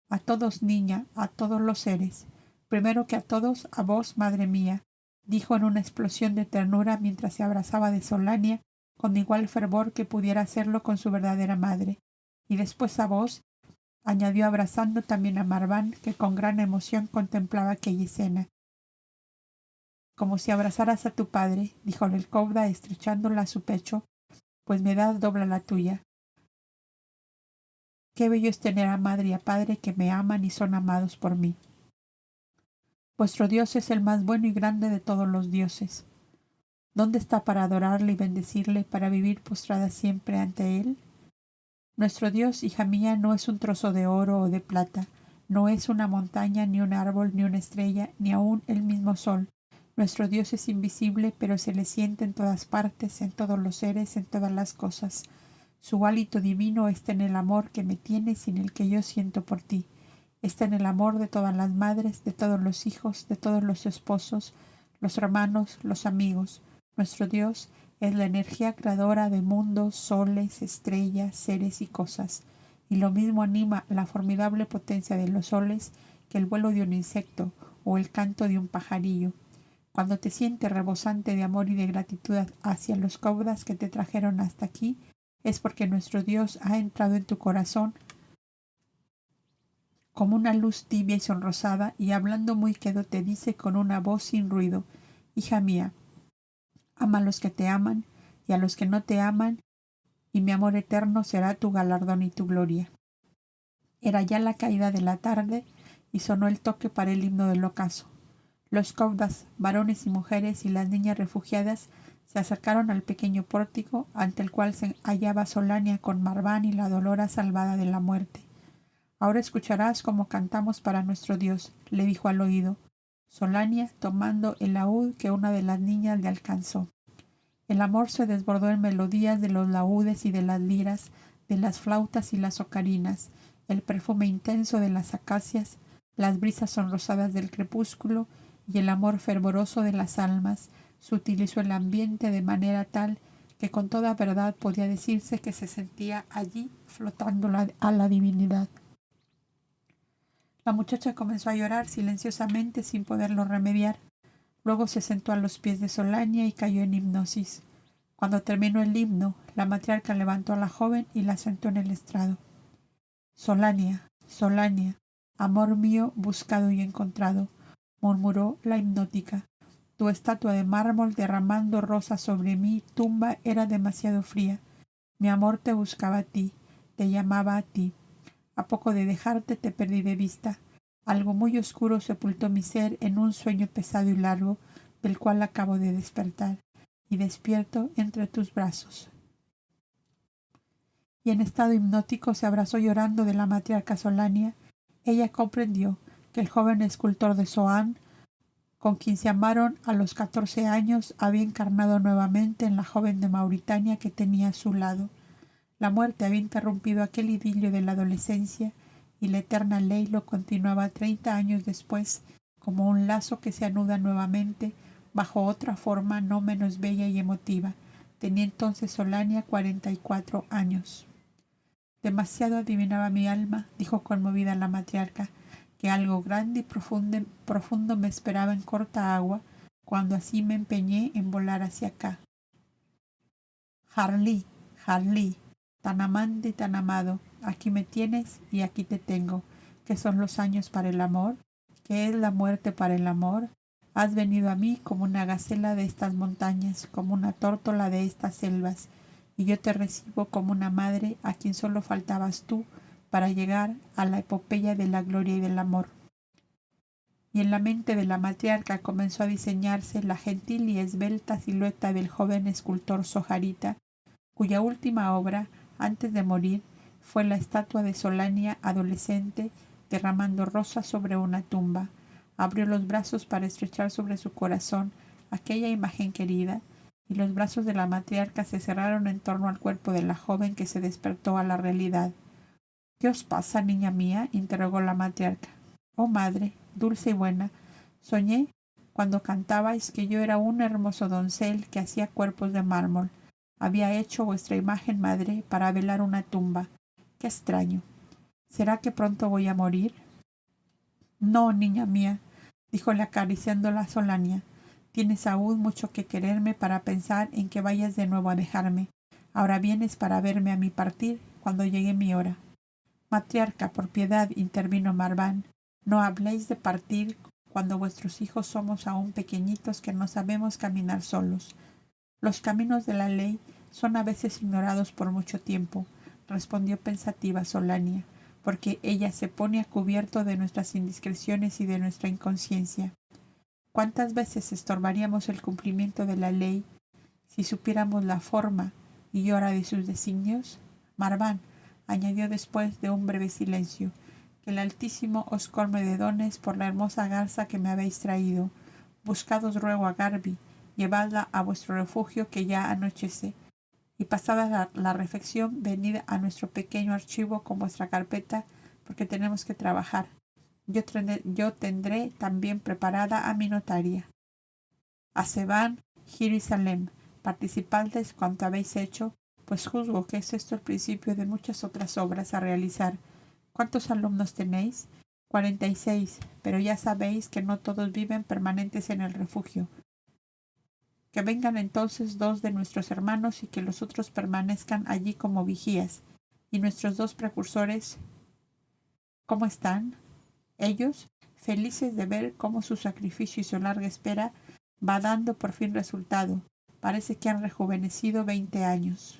A todos, niña, a todos los seres. Primero que a todos, a vos, madre mía, dijo en una explosión de ternura mientras se abrazaba de Solania con igual fervor que pudiera hacerlo con su verdadera madre. Y después a vos, añadió abrazando también a Marván, que con gran emoción contemplaba aquella escena. Como si abrazaras a tu padre, dijo el cobda estrechándola a su pecho, pues mi edad dobla la tuya. Qué bello es tener a madre y a padre que me aman y son amados por mí. Vuestro Dios es el más bueno y grande de todos los dioses. ¿Dónde está para adorarle y bendecirle, para vivir postrada siempre ante él? Nuestro Dios, hija mía, no es un trozo de oro o de plata, no es una montaña, ni un árbol, ni una estrella, ni aun el mismo sol. Nuestro Dios es invisible, pero se le siente en todas partes, en todos los seres, en todas las cosas. Su hálito divino está en el amor que me tienes y en el que yo siento por ti. Está en el amor de todas las madres, de todos los hijos, de todos los esposos, los hermanos, los amigos. Nuestro Dios es la energía creadora de mundos, soles, estrellas, seres y cosas. Y lo mismo anima la formidable potencia de los soles que el vuelo de un insecto o el canto de un pajarillo. Cuando te sientes rebosante de amor y de gratitud hacia los cobdas que te trajeron hasta aquí, es porque nuestro Dios ha entrado en tu corazón como una luz tibia y sonrosada, y hablando muy quedo te dice con una voz sin ruido: hija mía, ama a los que te aman y a los que no te aman, y mi amor eterno será tu galardón y tu gloria. Era ya la caída de la tarde y sonó el toque para el himno del ocaso. Los caudas, varones y mujeres, y las niñas refugiadas se acercaron al pequeño pórtico ante el cual se hallaba Solania con Marván y la Dolora salvada de la muerte. «Ahora escucharás cómo cantamos para nuestro Dios», le dijo al oído Solania, tomando el laúd que una de las niñas le alcanzó. El amor se desbordó en melodías de los laúdes y de las liras, de las flautas y las ocarinas, el perfume intenso de las acacias, las brisas sonrosadas del crepúsculo y el amor fervoroso de las almas. Sutilizó el ambiente de manera tal que con toda verdad podía decirse que se sentía allí flotando a la divinidad. La muchacha comenzó a llorar silenciosamente sin poderlo remediar. Luego se sentó a los pies de Solania y cayó en hipnosis. Cuando terminó el himno, la matriarca levantó a la joven y la sentó en el estrado. «Solania, Solania, amor mío buscado y encontrado», murmuró la hipnótica. «Tu estatua de mármol derramando rosas sobre mi tumba era demasiado fría. Mi amor te buscaba a ti, te llamaba a ti. A poco de dejarte te perdí de vista. Algo muy oscuro sepultó mi ser en un sueño pesado y largo, del cual acabo de despertar, y despierto entre tus brazos». Y en estado hipnótico se abrazó llorando de la matriarca Solania. Ella comprendió que el joven escultor de Soán, con quien se amaron a los 14 años, había encarnado nuevamente en la joven de Mauritania que tenía a su lado. La muerte había interrumpido aquel idilio de la adolescencia, y la eterna ley lo continuaba 30 años después, como un lazo que se anuda nuevamente bajo otra forma no menos bella y emotiva. Tenía entonces Solania 44 años. «Demasiado adivinaba mi alma», dijo conmovida la matriarca, «que algo grande y profundo me esperaba en corta agua, cuando así me empeñé en volar hacia acá. Harlí, Harlí, tan amante y tan amado, aquí me tienes y aquí te tengo. ¿Qué son los años para el amor? ¿Qué es la muerte para el amor? Has venido a mí como una gacela de estas montañas, como una tórtola de estas selvas, y yo te recibo como una madre a quien solo faltabas tú para llegar a la epopeya de la gloria y del amor». Y en la mente de la matriarca comenzó a diseñarse la gentil y esbelta silueta del joven escultor sojarita, cuya última obra, antes de morir, fue la estatua de Solania adolescente derramando rosas sobre una tumba. Abrió los brazos para estrechar sobre su corazón aquella imagen querida, y los brazos de la matriarca se cerraron en torno al cuerpo de la joven que se despertó a la realidad. «¿Qué os pasa, niña mía?», interrogó la matriarca. «Oh madre, dulce y buena, soñé cuando cantabais que yo era un hermoso doncel que hacía cuerpos de mármol. Había hecho vuestra imagen, madre, para velar una tumba. Qué extraño. ¿Será que pronto voy a morir?» «No, niña mía», díjole acariciándola Solania. «Tienes aún mucho que quererme para pensar en que vayas de nuevo a dejarme. Ahora vienes para verme a mi partir cuando llegue mi hora». «Matriarca, por piedad», intervino Marván, «no habléis de partir cuando vuestros hijos somos aún pequeñitos que no sabemos caminar solos. Los caminos de la ley son a veces ignorados por mucho tiempo», respondió pensativa Solania, «porque ella se pone a cubierto de nuestras indiscreciones y de nuestra inconsciencia. ¿Cuántas veces estorbaríamos el cumplimiento de la ley si supiéramos la forma y hora de sus designios? Marván», añadió después de un breve silencio, «que el Altísimo os colme de dones por la hermosa garza que me habéis traído. Buscados ruego a Garbi, llevadla a vuestro refugio, que ya anochece, y pasada la refección venid a nuestro pequeño archivo con vuestra carpeta, porque tenemos que trabajar. Yo tendré también preparada a mi notaria. A Sebán, Giro y Salem, participad cuanto habéis hecho, pues juzgo que es esto el principio de muchas otras obras a realizar. ¿Cuántos alumnos tenéis? 46, pero ya sabéis que no todos viven permanentes en el refugio. Que vengan entonces 2 de nuestros hermanos y que los otros permanezcan allí como vigías. ¿Y nuestros 2 precursores cómo están? Ellos, felices de ver cómo su sacrificio y su larga espera va dando por fin resultado. Parece que han rejuvenecido 20 años.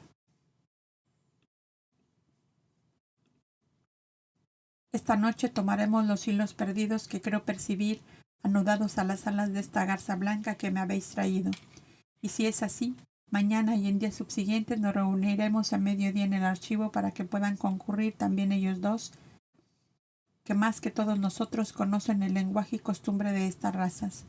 Esta noche tomaremos los hilos perdidos que creo percibir anudados a las alas de esta garza blanca que me habéis traído. Y si es así, mañana y en días subsiguientes nos reuniremos a mediodía en el archivo para que puedan concurrir también ellos dos, que más que todos nosotros conocen el lenguaje y costumbre de estas razas.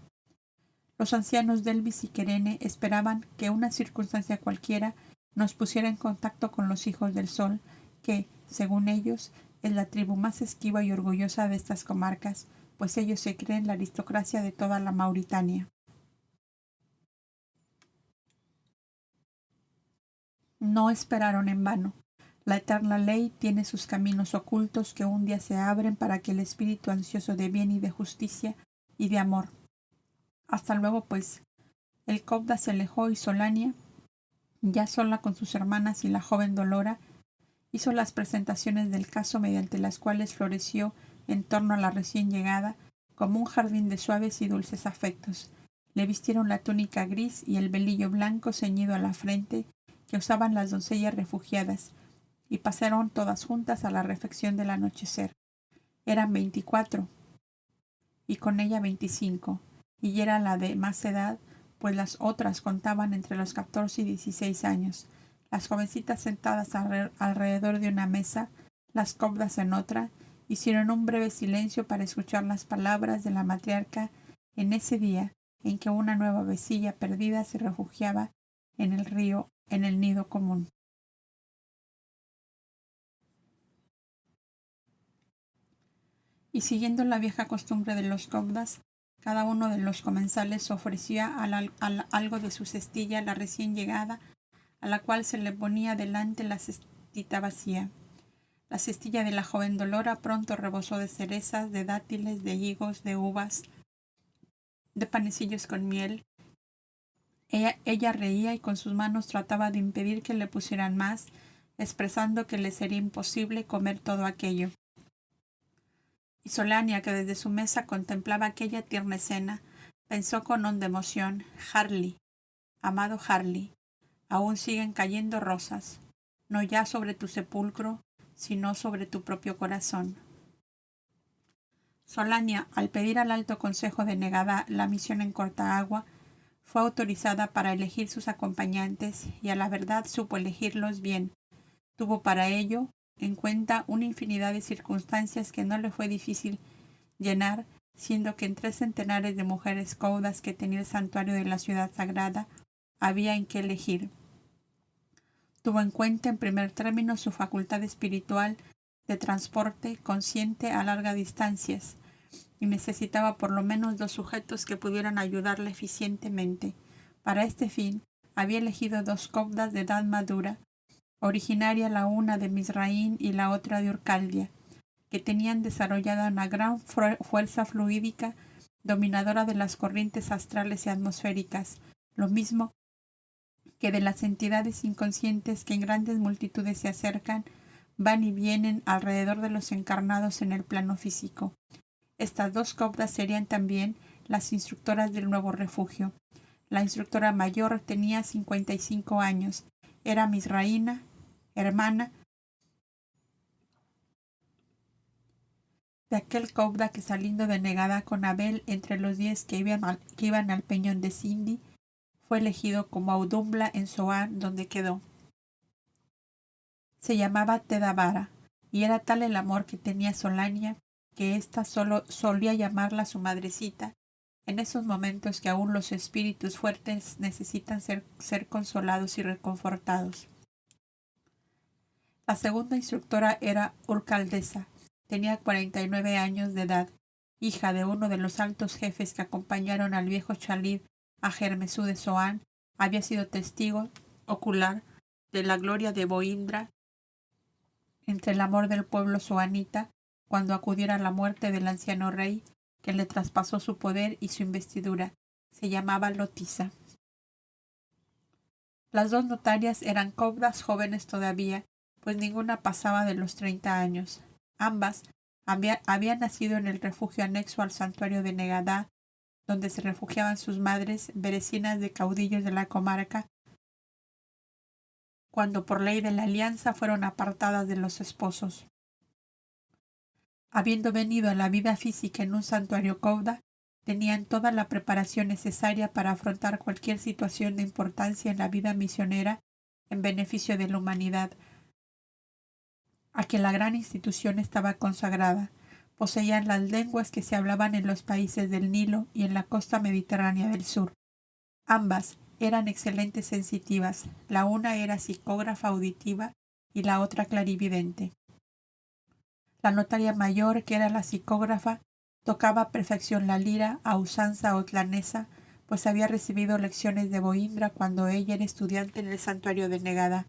Los ancianos Delvis y Querene esperaban que una circunstancia cualquiera nos pusiera en contacto con los hijos del sol, que, según ellos, es la tribu más esquiva y orgullosa de estas comarcas, pues ellos se creen la aristocracia de toda la Mauritania. No esperaron en vano. La eterna ley tiene sus caminos ocultos que un día se abren para que el espíritu ansioso de bien y de justicia y de amor. Hasta luego, pues. El Cobda se alejó y Solania, ya sola con sus hermanas y la joven Dolora, hizo las presentaciones del caso mediante las cuales floreció en torno a la recién llegada como un jardín de suaves y dulces afectos. Le vistieron la túnica gris y el velillo blanco ceñido a la frente que usaban las doncellas refugiadas, y pasaron todas juntas a la refección del anochecer. Eran 24, y con ella 25, y era la de más edad, pues las otras contaban entre los 14 y 16 años. Las jovencitas sentadas alrededor de una mesa, las cobdas en otra, hicieron un breve silencio para escuchar las palabras de la matriarca en ese día en que una nueva vecilla perdida se refugiaba en el río, en el nido común. Y siguiendo la vieja costumbre de los cobdas, cada uno de los comensales ofrecía algo de su cestilla a la recién llegada, a la cual se le ponía delante la cestita vacía. La cestilla de la joven Dolora pronto rebosó de cerezas, de dátiles, de higos, de uvas, de panecillos con miel. Ella reía y con sus manos trataba de impedir que le pusieran más, expresando que le sería imposible comer todo aquello. Y Solania, que desde su mesa contemplaba aquella tierna escena, pensó con honda emoción: Harley, amado Harley, aún siguen cayendo rosas, no ya sobre tu sepulcro, sino sobre tu propio corazón. Solania, al pedir al Alto Consejo de Negada la misión en corta agua, fue autorizada para elegir sus acompañantes y a la verdad supo elegirlos bien. Tuvo para ello en cuenta una infinidad de circunstancias que no le fue difícil llenar, siendo que en 3 centenares de mujeres caudas que tenía el santuario de la ciudad sagrada había en qué elegir. Tuvo en cuenta en primer término su facultad espiritual de transporte consciente a largas distancias, y necesitaba por lo menos 2 sujetos que pudieran ayudarla eficientemente. Para este fin había elegido 2 cobdas de edad madura, originaria la una de Mizraín y la otra de Urcaldia, que tenían desarrollada una gran fuerza fluídica, dominadora de las corrientes astrales y atmosféricas, lo mismo que de las entidades inconscientes que en grandes multitudes se acercan, van y vienen alrededor de los encarnados en el plano físico. Estas 2 cobdas serían también las instructoras del nuevo refugio. La instructora mayor tenía 55 años, era Mizraína, hermana de aquel cobda que, saliendo de Negada con Abel entre los 10 que iban al peñón de Sindi, fue elegido como Audumbla en Zoán, donde quedó. Se llamaba Tedavara, y era tal el amor que tenía Solania que ésta solo solía llamarla su madrecita, en esos momentos que aún los espíritus fuertes necesitan ser consolados y reconfortados. La segunda instructora era Urcaldesa. Tenía 49 años de edad, hija de uno de los altos jefes que acompañaron al viejo Chalid a Germesú de Zoán. Había sido testigo ocular de la gloria de Boindra entre el amor del pueblo zoanita cuando acudiera a la muerte del anciano rey que le traspasó su poder y su investidura. Se llamaba Lotisa. Las 2 notarias eran cobdas jóvenes todavía, pues ninguna pasaba de los 30 años. Ambas habían nacido en el refugio anexo al santuario de Negadá, donde se refugiaban sus madres, vecinas de caudillos de la comarca, cuando por ley de la alianza fueron apartadas de los esposos. Habiendo venido a la vida física en un santuario cobda, Tenían toda la preparación necesaria para afrontar cualquier situación de importancia en la vida misionera en beneficio de la humanidad, a que la gran institución estaba consagrada. Poseían las lenguas que se hablaban en los países del Nilo y en la costa mediterránea del sur. Ambas eran excelentes sensitivas. La una era psicógrafa auditiva y la otra clarividente. La notaria mayor, que era la psicógrafa, tocaba a perfección la lira a usanza otlanesa, pues había recibido lecciones de Boindra cuando ella era estudiante en el santuario de Negada.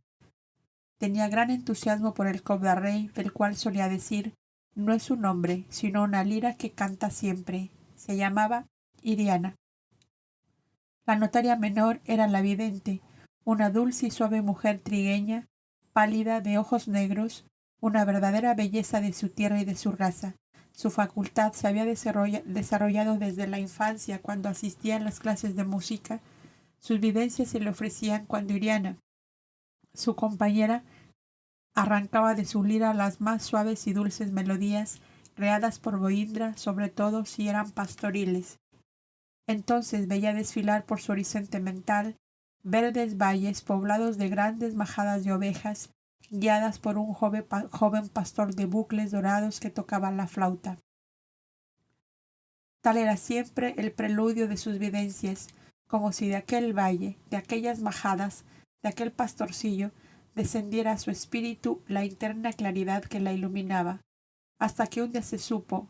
Tenía gran entusiasmo por el Cobda Rey, del cual solía decir: no es un hombre, sino una lira que canta siempre. Se llamaba Iriana. La notaria menor era la vidente, una dulce y suave mujer trigueña, pálida, de ojos negros, una verdadera belleza de su tierra y de su raza. Su facultad se había desarrollado desde la infancia, cuando asistía a las clases de música. Sus vivencias se le ofrecían cuando Iriana, su compañera, arrancaba de su lira las más suaves y dulces melodías creadas por Boindra, sobre todo si eran pastoriles. Entonces veía desfilar por su horizonte mental verdes valles poblados de grandes majadas de ovejas, guiadas por un joven pastor de bucles dorados que tocaba la flauta. Tal era siempre el preludio de sus vivencias, como si de aquel valle, de aquellas majadas, de aquel pastorcillo, descendiera a su espíritu la interna claridad que la iluminaba, hasta que un día se supo,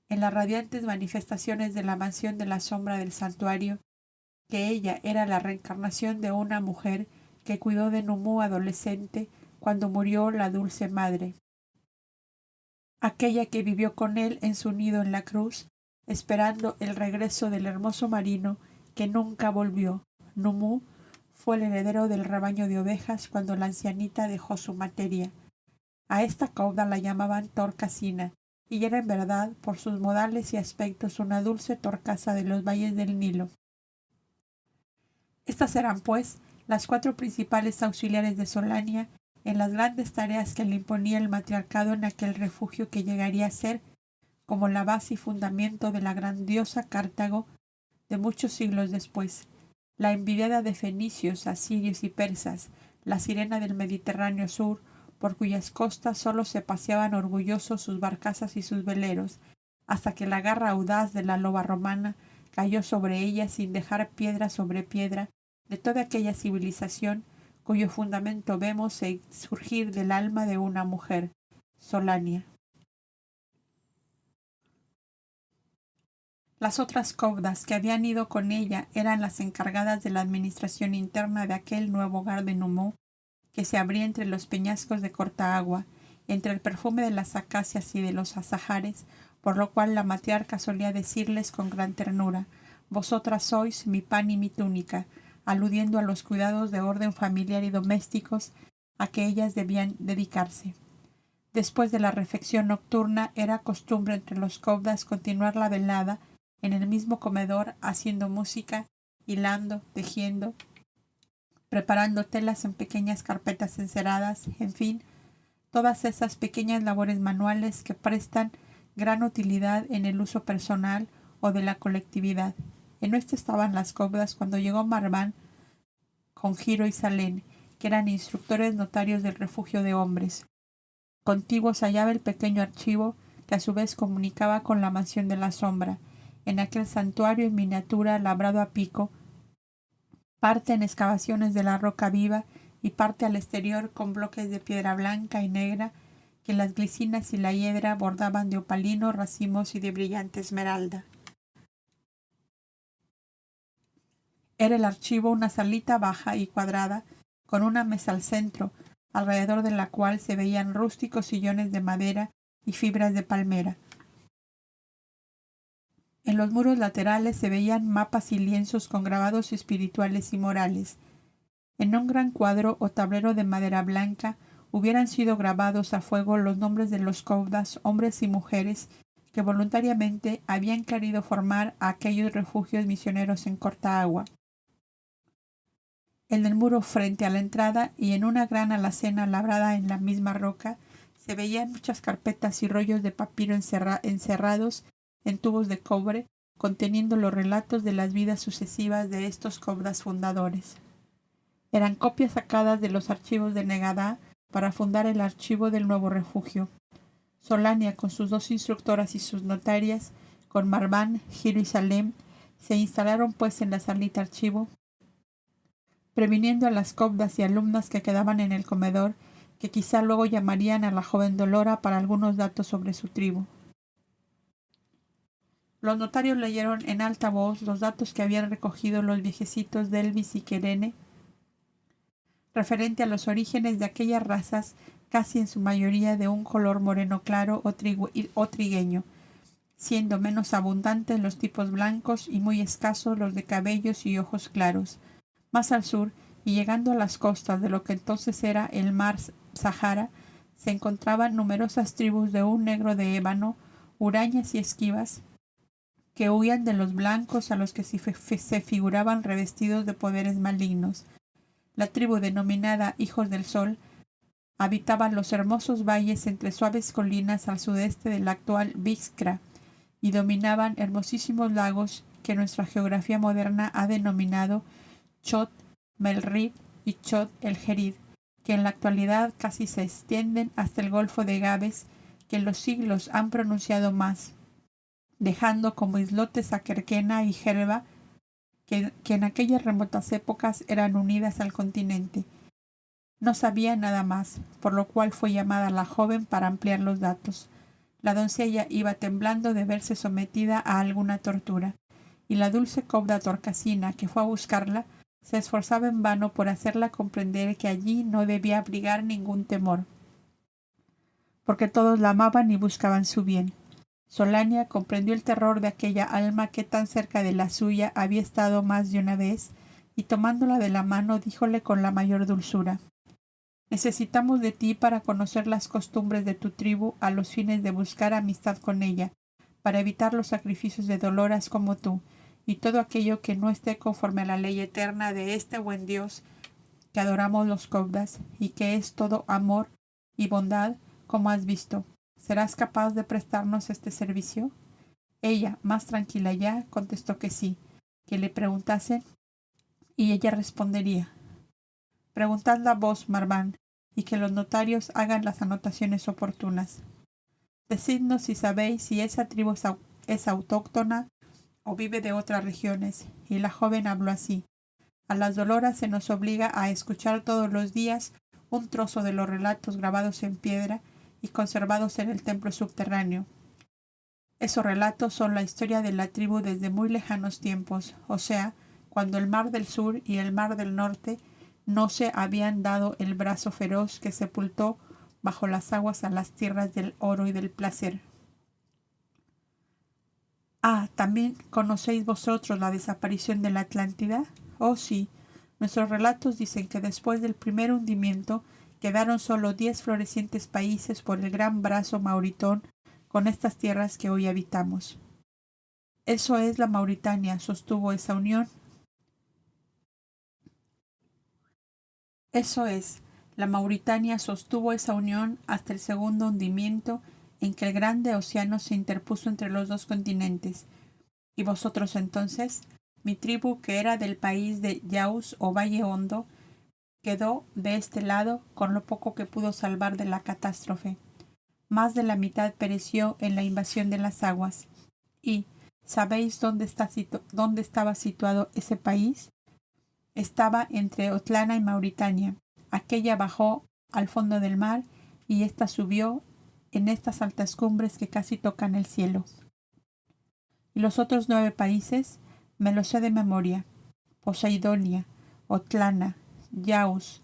en las radiantes manifestaciones de la mansión de la sombra del santuario, que ella era la reencarnación de una mujer que cuidó de Numú adolescente cuando murió la dulce madre, aquella que vivió con él en su nido en la cruz, esperando el regreso del hermoso marino que nunca volvió. Numú fue el heredero del rebaño de ovejas cuando la ancianita dejó su materia. A esta cauda la llamaban Torcasina, y era en verdad, por sus modales y aspectos, una dulce torcasa de los valles del Nilo. Estas eran, pues, las 4 principales auxiliares de Solania en las grandes tareas que le imponía el matriarcado en aquel refugio que llegaría a ser como la base y fundamento de la grandiosa Cartago de muchos siglos después, la envidiada de fenicios, asirios y persas, la sirena del Mediterráneo sur, por cuyas costas sólo se paseaban orgullosos sus barcazas y sus veleros, hasta que la garra audaz de la loba romana cayó sobre ella sin dejar piedra sobre piedra de toda aquella civilización cuyo fundamento vemos surgir del alma de una mujer, Solania. Las otras caudas que habían ido con ella eran las encargadas de la administración interna de aquel nuevo hogar de Numú, que se abría entre los peñascos de corta agua, entre el perfume de las acacias y de los azahares, por lo cual la matriarca solía decirles con gran ternura: vosotras sois mi pan y mi túnica, aludiendo a los cuidados de orden familiar y domésticos a que ellas debían dedicarse. Después de la refección nocturna era costumbre entre los caudas continuar la velada en el mismo comedor, haciendo música, hilando, tejiendo, preparando telas en pequeñas carpetas enceradas, en fin, todas esas pequeñas labores manuales que prestan gran utilidad en el uso personal o de la colectividad. En esto estaban las caudas cuando llegó Marván con Giro y Salén, que eran instructores notarios del refugio de hombres. Contiguo se hallaba el pequeño archivo que a su vez comunicaba con la mansión de la sombra. En aquel santuario en miniatura labrado a pico, parte en excavaciones de la roca viva y parte al exterior con bloques de piedra blanca y negra que las glicinas y la hiedra bordaban de opalino, racimos y de brillante esmeralda. Era el archivo una salita baja y cuadrada, con una mesa al centro, alrededor de la cual se veían rústicos sillones de madera y fibras de palmera. En los muros laterales se veían mapas y lienzos con grabados espirituales y morales. En un gran cuadro o tablero de madera blanca hubieran sido grabados a fuego los nombres de los caudas, hombres y mujeres, que voluntariamente habían querido formar a aquellos refugios misioneros en corta agua. En el muro frente a la entrada y en una gran alacena labrada en la misma roca se veían muchas carpetas y rollos de papiro encerrados en tubos de cobre conteniendo los relatos de las vidas sucesivas de estos cobdas fundadores. Eran copias sacadas de los archivos de Negadá para fundar el archivo del nuevo refugio. Solania, con sus 2 instructoras y sus notarias, con Marván, Giro y Salem, se instalaron pues en la salita archivo, previniendo a las cobdas y alumnas que quedaban en el comedor, que quizá luego llamarían a la joven Dolora para algunos datos sobre su tribu. Los notarios leyeron en alta voz los datos que habían recogido los viejecitos Delvis y Querene, referente a los orígenes de aquellas razas, casi en su mayoría de un color moreno claro o trigueño, siendo menos abundantes los tipos blancos y muy escasos los de cabellos y ojos claros. Más al sur, y llegando a las costas de lo que entonces era el mar Sahara, se encontraban numerosas tribus de un negro de ébano, hurañas y esquivas, que huían de los blancos a los que se figuraban revestidos de poderes malignos. La tribu denominada Hijos del Sol habitaba los hermosos valles entre suaves colinas al sudeste de la actual Bixkra y dominaban hermosísimos lagos que nuestra geografía moderna ha denominado Chot Melrid y Chot el Jerid, que en la actualidad casi se extienden hasta el Golfo de Gabes, que en los siglos han pronunciado más, dejando como islotes a Kerkena y Jerba, que en aquellas remotas épocas eran unidas al continente. No sabía nada más, por lo cual fue llamada la joven para ampliar los datos. La doncella iba temblando de verse sometida a alguna tortura, y la dulce cobda Torcasina, que fue a buscarla, se esforzaba en vano por hacerla comprender que allí no debía abrigar ningún temor, porque todos la amaban y buscaban su bien. Solania comprendió el terror de aquella alma que tan cerca de la suya había estado más de una vez, y tomándola de la mano díjole con la mayor dulzura: «Necesitamos de ti para conocer las costumbres de tu tribu a los fines de buscar amistad con ella, para evitar los sacrificios de doloras como tú, y todo aquello que no esté conforme a la ley eterna de este buen Dios que adoramos los cobdas, y que es todo amor y bondad, como has visto. ¿Serás capaz de prestarnos este servicio?» Ella, más tranquila ya, contestó que sí, que le preguntasen, y ella respondería: «Preguntadla vos, Marván, y que los notarios hagan las anotaciones oportunas. Decidnos si sabéis si esa tribu es autóctona o vive de otras regiones». Y la joven habló así: «A las Doloras se nos obliga a escuchar todos los días un trozo de los relatos grabados en piedra y conservados en el templo subterráneo. Esos relatos son la historia de la tribu desde muy lejanos tiempos, o sea, cuando el mar del sur y el mar del norte no se habían dado el brazo feroz que sepultó bajo las aguas a las tierras del oro y del placer. Ah, ¿también conocéis vosotros la desaparición de la Atlántida? Oh, sí. Nuestros relatos dicen que después del primer hundimiento quedaron solo 10 florecientes países por el gran brazo mauritón con estas tierras que hoy habitamos. Eso es la Mauritania, sostuvo esa unión. Eso es, la Mauritania sostuvo esa unión hasta el segundo hundimiento en que el grande océano se interpuso entre los dos continentes. ¿Y vosotros entonces? Mi tribu, que era del país de Yaus o Valle Hondo, quedó de este lado con lo poco que pudo salvar de la catástrofe. Más de la mitad pereció en la invasión de las aguas. ¿Y sabéis dónde estaba situado ese país? Estaba entre Otlana y Mauritania. Aquella bajó al fondo del mar y ésta subió en estas altas cumbres que casi tocan el cielo. Y los otros 9 países me los sé de memoria: Poseidonia, Otlana, Yaus,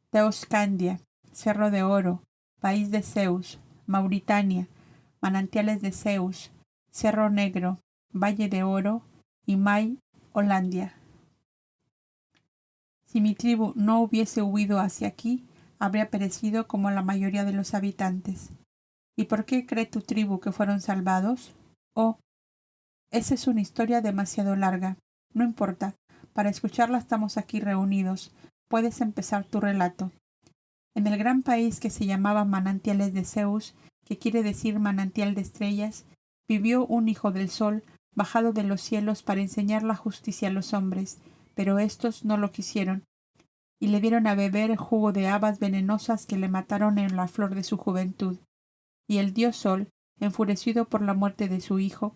Teoscandia, Cerro de Oro, País de Zeus, Mauritania, Manantiales de Zeus, Cerro Negro, Valle de Oro y May, Holandia. Si mi tribu no hubiese huido hacia aquí, habría perecido como la mayoría de los habitantes. ¿Y por qué cree tu tribu que fueron salvados? Oh, esa es una historia demasiado larga. No importa, para escucharla estamos aquí reunidos. Puedes empezar tu relato. En el gran país que se llamaba Manantiales de Zeus, que quiere decir manantial de estrellas, vivió un hijo del sol bajado de los cielos para enseñar la justicia a los hombres, pero éstos no lo quisieron, y le dieron a beber jugo de habas venenosas que le mataron en la flor de su juventud. Y el dios Sol, enfurecido por la muerte de su hijo,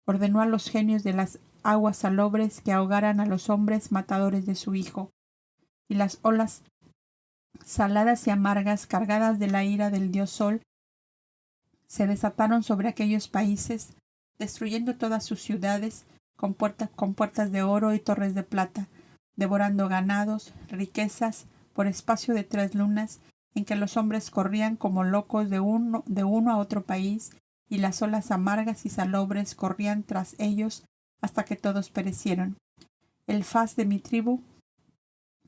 ordenó a los genios de las aguas salobres que ahogaran a los hombres matadores de su hijo. Y las olas saladas y amargas, cargadas de la ira del dios Sol, se desataron sobre aquellos países, destruyendo todas sus ciudades con puertas de oro y torres de plata, devorando ganados, riquezas, por espacio de 3 lunas, en que los hombres corrían como locos de uno a otro país, y las olas amargas y salobres corrían tras ellos hasta que todos perecieron. El faz de mi tribu,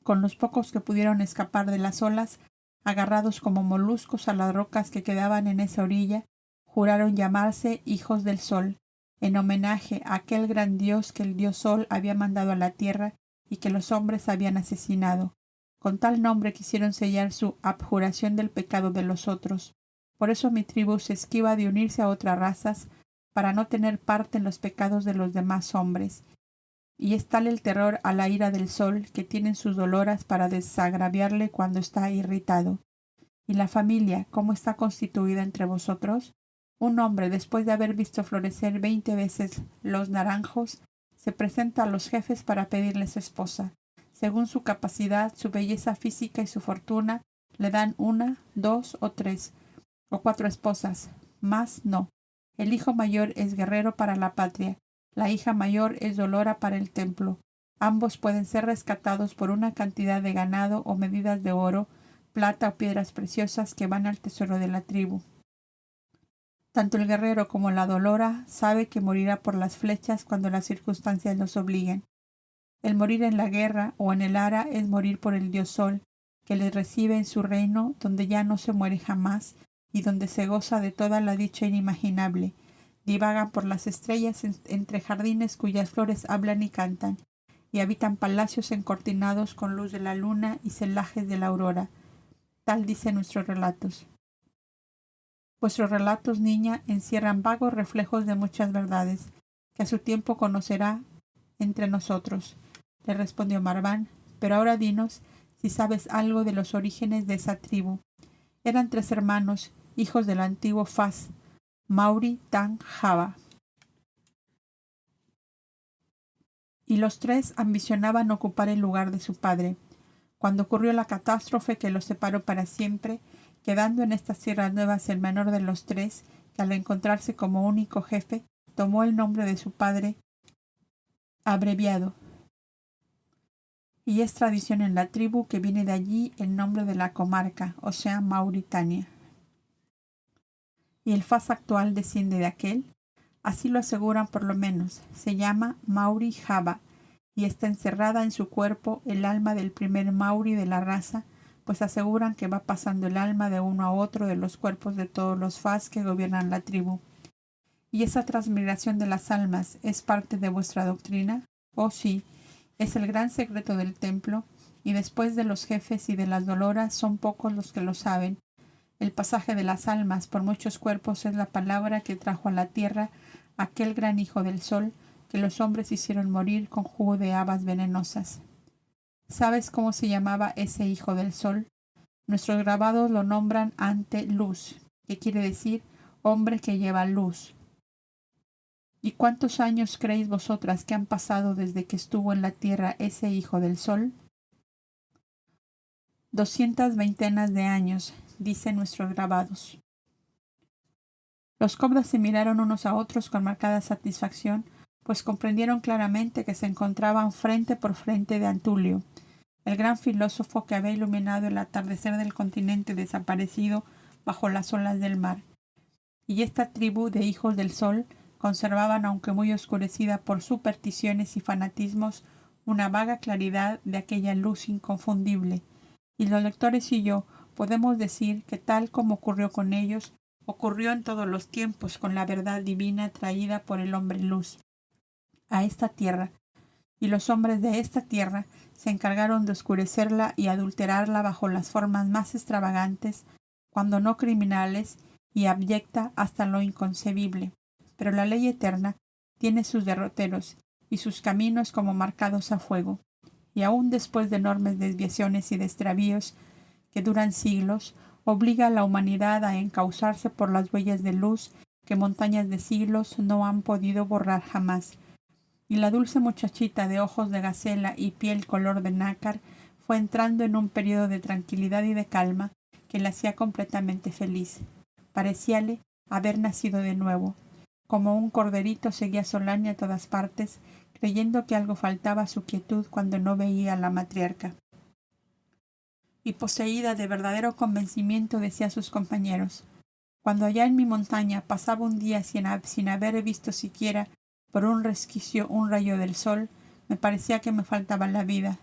con los pocos que pudieron escapar de las olas, agarrados como moluscos a las rocas que quedaban en esa orilla, juraron llamarse hijos del sol, en homenaje a aquel gran dios que el dios Sol había mandado a la tierra y que los hombres habían asesinado. Con tal nombre quisieron sellar su abjuración del pecado de los otros. Por eso mi tribu se esquiva de unirse a otras razas, para no tener parte en los pecados de los demás hombres. Y es tal el terror a la ira del sol que tienen sus doloras para desagraviarle cuando está irritado. ¿Y la familia cómo está constituida entre vosotros? Un hombre, después de haber visto florecer 20 veces los naranjos, se presenta a los jefes para pedirles esposa. Según su capacidad, su belleza física y su fortuna, le dan 1, 2 o 3 o 4 esposas. Más no. El hijo mayor es guerrero para la patria. La hija mayor es dolora para el templo. Ambos pueden ser rescatados por una cantidad de ganado o medidas de oro, plata o piedras preciosas que van al tesoro de la tribu. Tanto el guerrero como la dolora sabe que morirá por las flechas cuando las circunstancias los obliguen. El morir en la guerra o en el ara es morir por el dios Sol, que les recibe en su reino, donde ya no se muere jamás y donde se goza de toda la dicha inimaginable. Divagan por las estrellas entre jardines cuyas flores hablan y cantan, y habitan palacios encortinados con luz de la luna y celajes de la aurora. Tal dicen nuestros relatos. Vuestros relatos, niña, encierran vagos reflejos de muchas verdades, que a su tiempo conocerá entre nosotros, le respondió Marván. Pero ahora dinos si sabes algo de los orígenes de esa tribu. Eran 3 hermanos, hijos del antiguo Faz, Mauri, Tan, Java. Y los 3 ambicionaban ocupar el lugar de su padre. Cuando ocurrió la catástrofe que los separó para siempre, quedando en estas tierras nuevas el menor de los 3, que al encontrarse como único jefe, tomó el nombre de su padre abreviado. Y es tradición en la tribu que viene de allí el nombre de la comarca, o sea, Mauritania. Y el Faz actual desciende de aquel, así lo aseguran por lo menos, se llama Mauri Java, y está encerrada en su cuerpo el alma del primer Mauri de la raza, pues aseguran que va pasando el alma de uno a otro de los cuerpos de todos los Faz que gobiernan la tribu. ¿Y esa transmigración de las almas es parte de vuestra doctrina? Oh sí, es el gran secreto del templo, y después de los jefes y de las doloras son pocos los que lo saben. El pasaje de las almas por muchos cuerpos es la palabra que trajo a la tierra aquel gran hijo del sol que los hombres hicieron morir con jugo de habas venenosas. ¿Sabes cómo se llamaba ese hijo del sol? Nuestros grabados lo nombran ante luz, que quiere decir hombre que lleva luz. ¿Y cuántos años creéis vosotras que han pasado desde que estuvo en la tierra ese hijo del sol? 220 de años, dicen nuestros grabados. Los cobras se miraron unos a otros con marcada satisfacción, pues comprendieron claramente que se encontraban frente por frente de Antulio, el gran filósofo que había iluminado el atardecer del continente desaparecido bajo las olas del mar. Y esta tribu de hijos del sol conservaban, aunque muy oscurecida por supersticiones y fanatismos, una vaga claridad de aquella luz inconfundible. Y los lectores y yo podemos decir que tal como ocurrió con ellos, ocurrió en todos los tiempos con la verdad divina traída por el hombre luz a esta tierra, y los hombres de esta tierra se encargaron de oscurecerla y adulterarla bajo las formas más extravagantes, cuando no criminales, y abyecta hasta lo inconcebible. Pero la ley eterna, tiene sus derroteros y sus caminos como marcados a fuego. Y aún después de enormes desviaciones y de extravíos que duran siglos, obliga a la humanidad a encauzarse por las huellas de luz que montañas de siglos no han podido borrar jamás. Y la dulce muchachita de ojos de gacela y piel color de nácar fue entrando en un periodo de tranquilidad y de calma que la hacía completamente feliz. Parecíale haber nacido de nuevo. Como un corderito seguía Solania a todas partes, creyendo que algo faltaba a su quietud cuando no veía a la matriarca. Y poseída de verdadero convencimiento decía a sus compañeros: cuando allá en mi montaña pasaba un día sin haber visto siquiera por un resquicio un rayo del sol, me parecía que me faltaba la vida.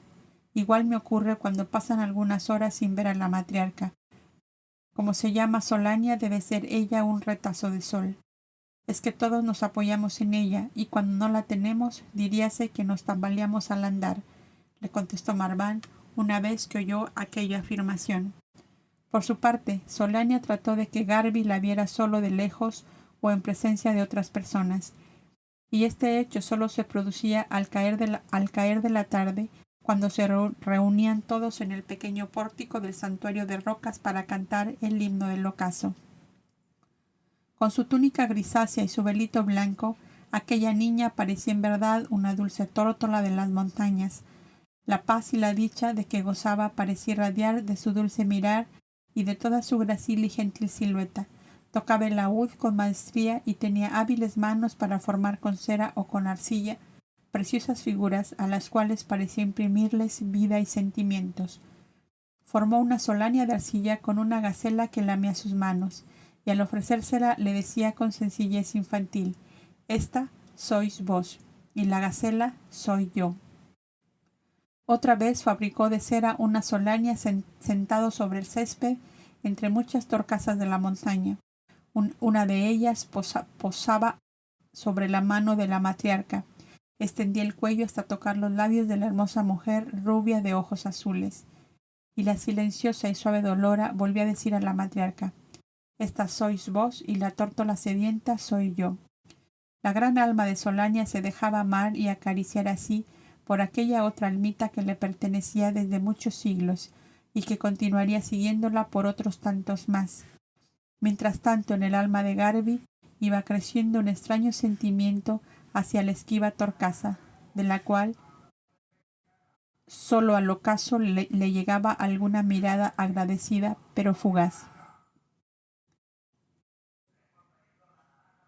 Igual me ocurre cuando pasan algunas horas sin ver a la matriarca. Como se llama Solania, debe ser ella un retazo de sol. Es que todos nos apoyamos en ella, y cuando no la tenemos, diríase que nos tambaleamos al andar, le contestó Marván una vez que oyó aquella afirmación. Por su parte, Solania trató de que Garby la viera solo de lejos o en presencia de otras personas, y este hecho solo se producía al caer de la tarde, cuando se reunían todos en el pequeño pórtico del santuario de rocas para cantar el himno del ocaso. Con su túnica grisácea y su velito blanco, aquella niña parecía en verdad una dulce tórtola de las montañas. La paz y la dicha de que gozaba parecía irradiar de su dulce mirar y de toda su gracil y gentil silueta. Tocaba el laúd con maestría y tenía hábiles manos para formar con cera o con arcilla preciosas figuras a las cuales parecía imprimirles vida y sentimientos. Formó una Solania de arcilla con una gacela que lamía sus manos, y al ofrecérsela le decía con sencillez infantil: «Esta sois vos, y la gacela soy yo». Otra vez fabricó de cera una Solania sentado sobre el césped entre muchas torcasas de la montaña. Una de ellas posaba sobre la mano de la matriarca. Extendía el cuello hasta tocar los labios de la hermosa mujer rubia de ojos azules. Y la silenciosa y suave Dolora volvió a decir a la matriarca: «Esta sois vos y la tórtola sedienta soy yo». La gran alma de Solania se dejaba amar y acariciar así por aquella otra almita que le pertenecía desde muchos siglos y que continuaría siguiéndola por otros tantos más. Mientras tanto, en el alma de Garby iba creciendo un extraño sentimiento hacia la esquiva torcasa, de la cual solo al ocaso le llegaba alguna mirada agradecida pero fugaz.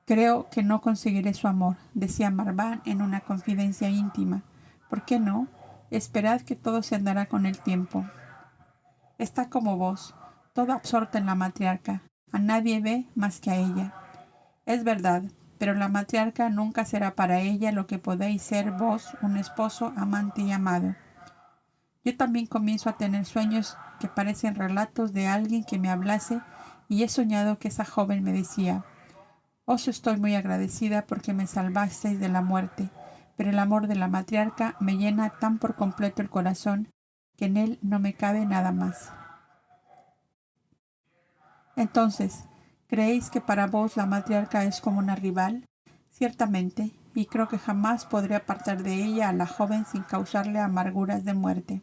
«Creo que no conseguiré su amor», decía Marván en una confidencia íntima. «¿Por qué no? Esperad que todo se andará con el tiempo». Está como vos, toda absorta en la matriarca. A nadie ve más que a ella. Es verdad, pero la matriarca nunca será para ella lo que podéis ser vos, un esposo amante y amado. Yo también comienzo a tener sueños que parecen relatos de alguien que me hablase, y he soñado que esa joven me decía: «Os estoy muy agradecida porque me salvasteis de la muerte, pero el amor de la matriarca me llena tan por completo el corazón que en él no me cabe nada más». Entonces, ¿creéis que para vos la matriarca es como una rival? Ciertamente, y creo que jamás podré apartar de ella a la joven sin causarle amarguras de muerte.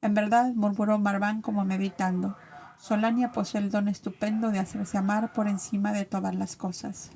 En verdad, murmuró Marván como meditando, Solania posee el don estupendo de hacerse amar por encima de todas las cosas.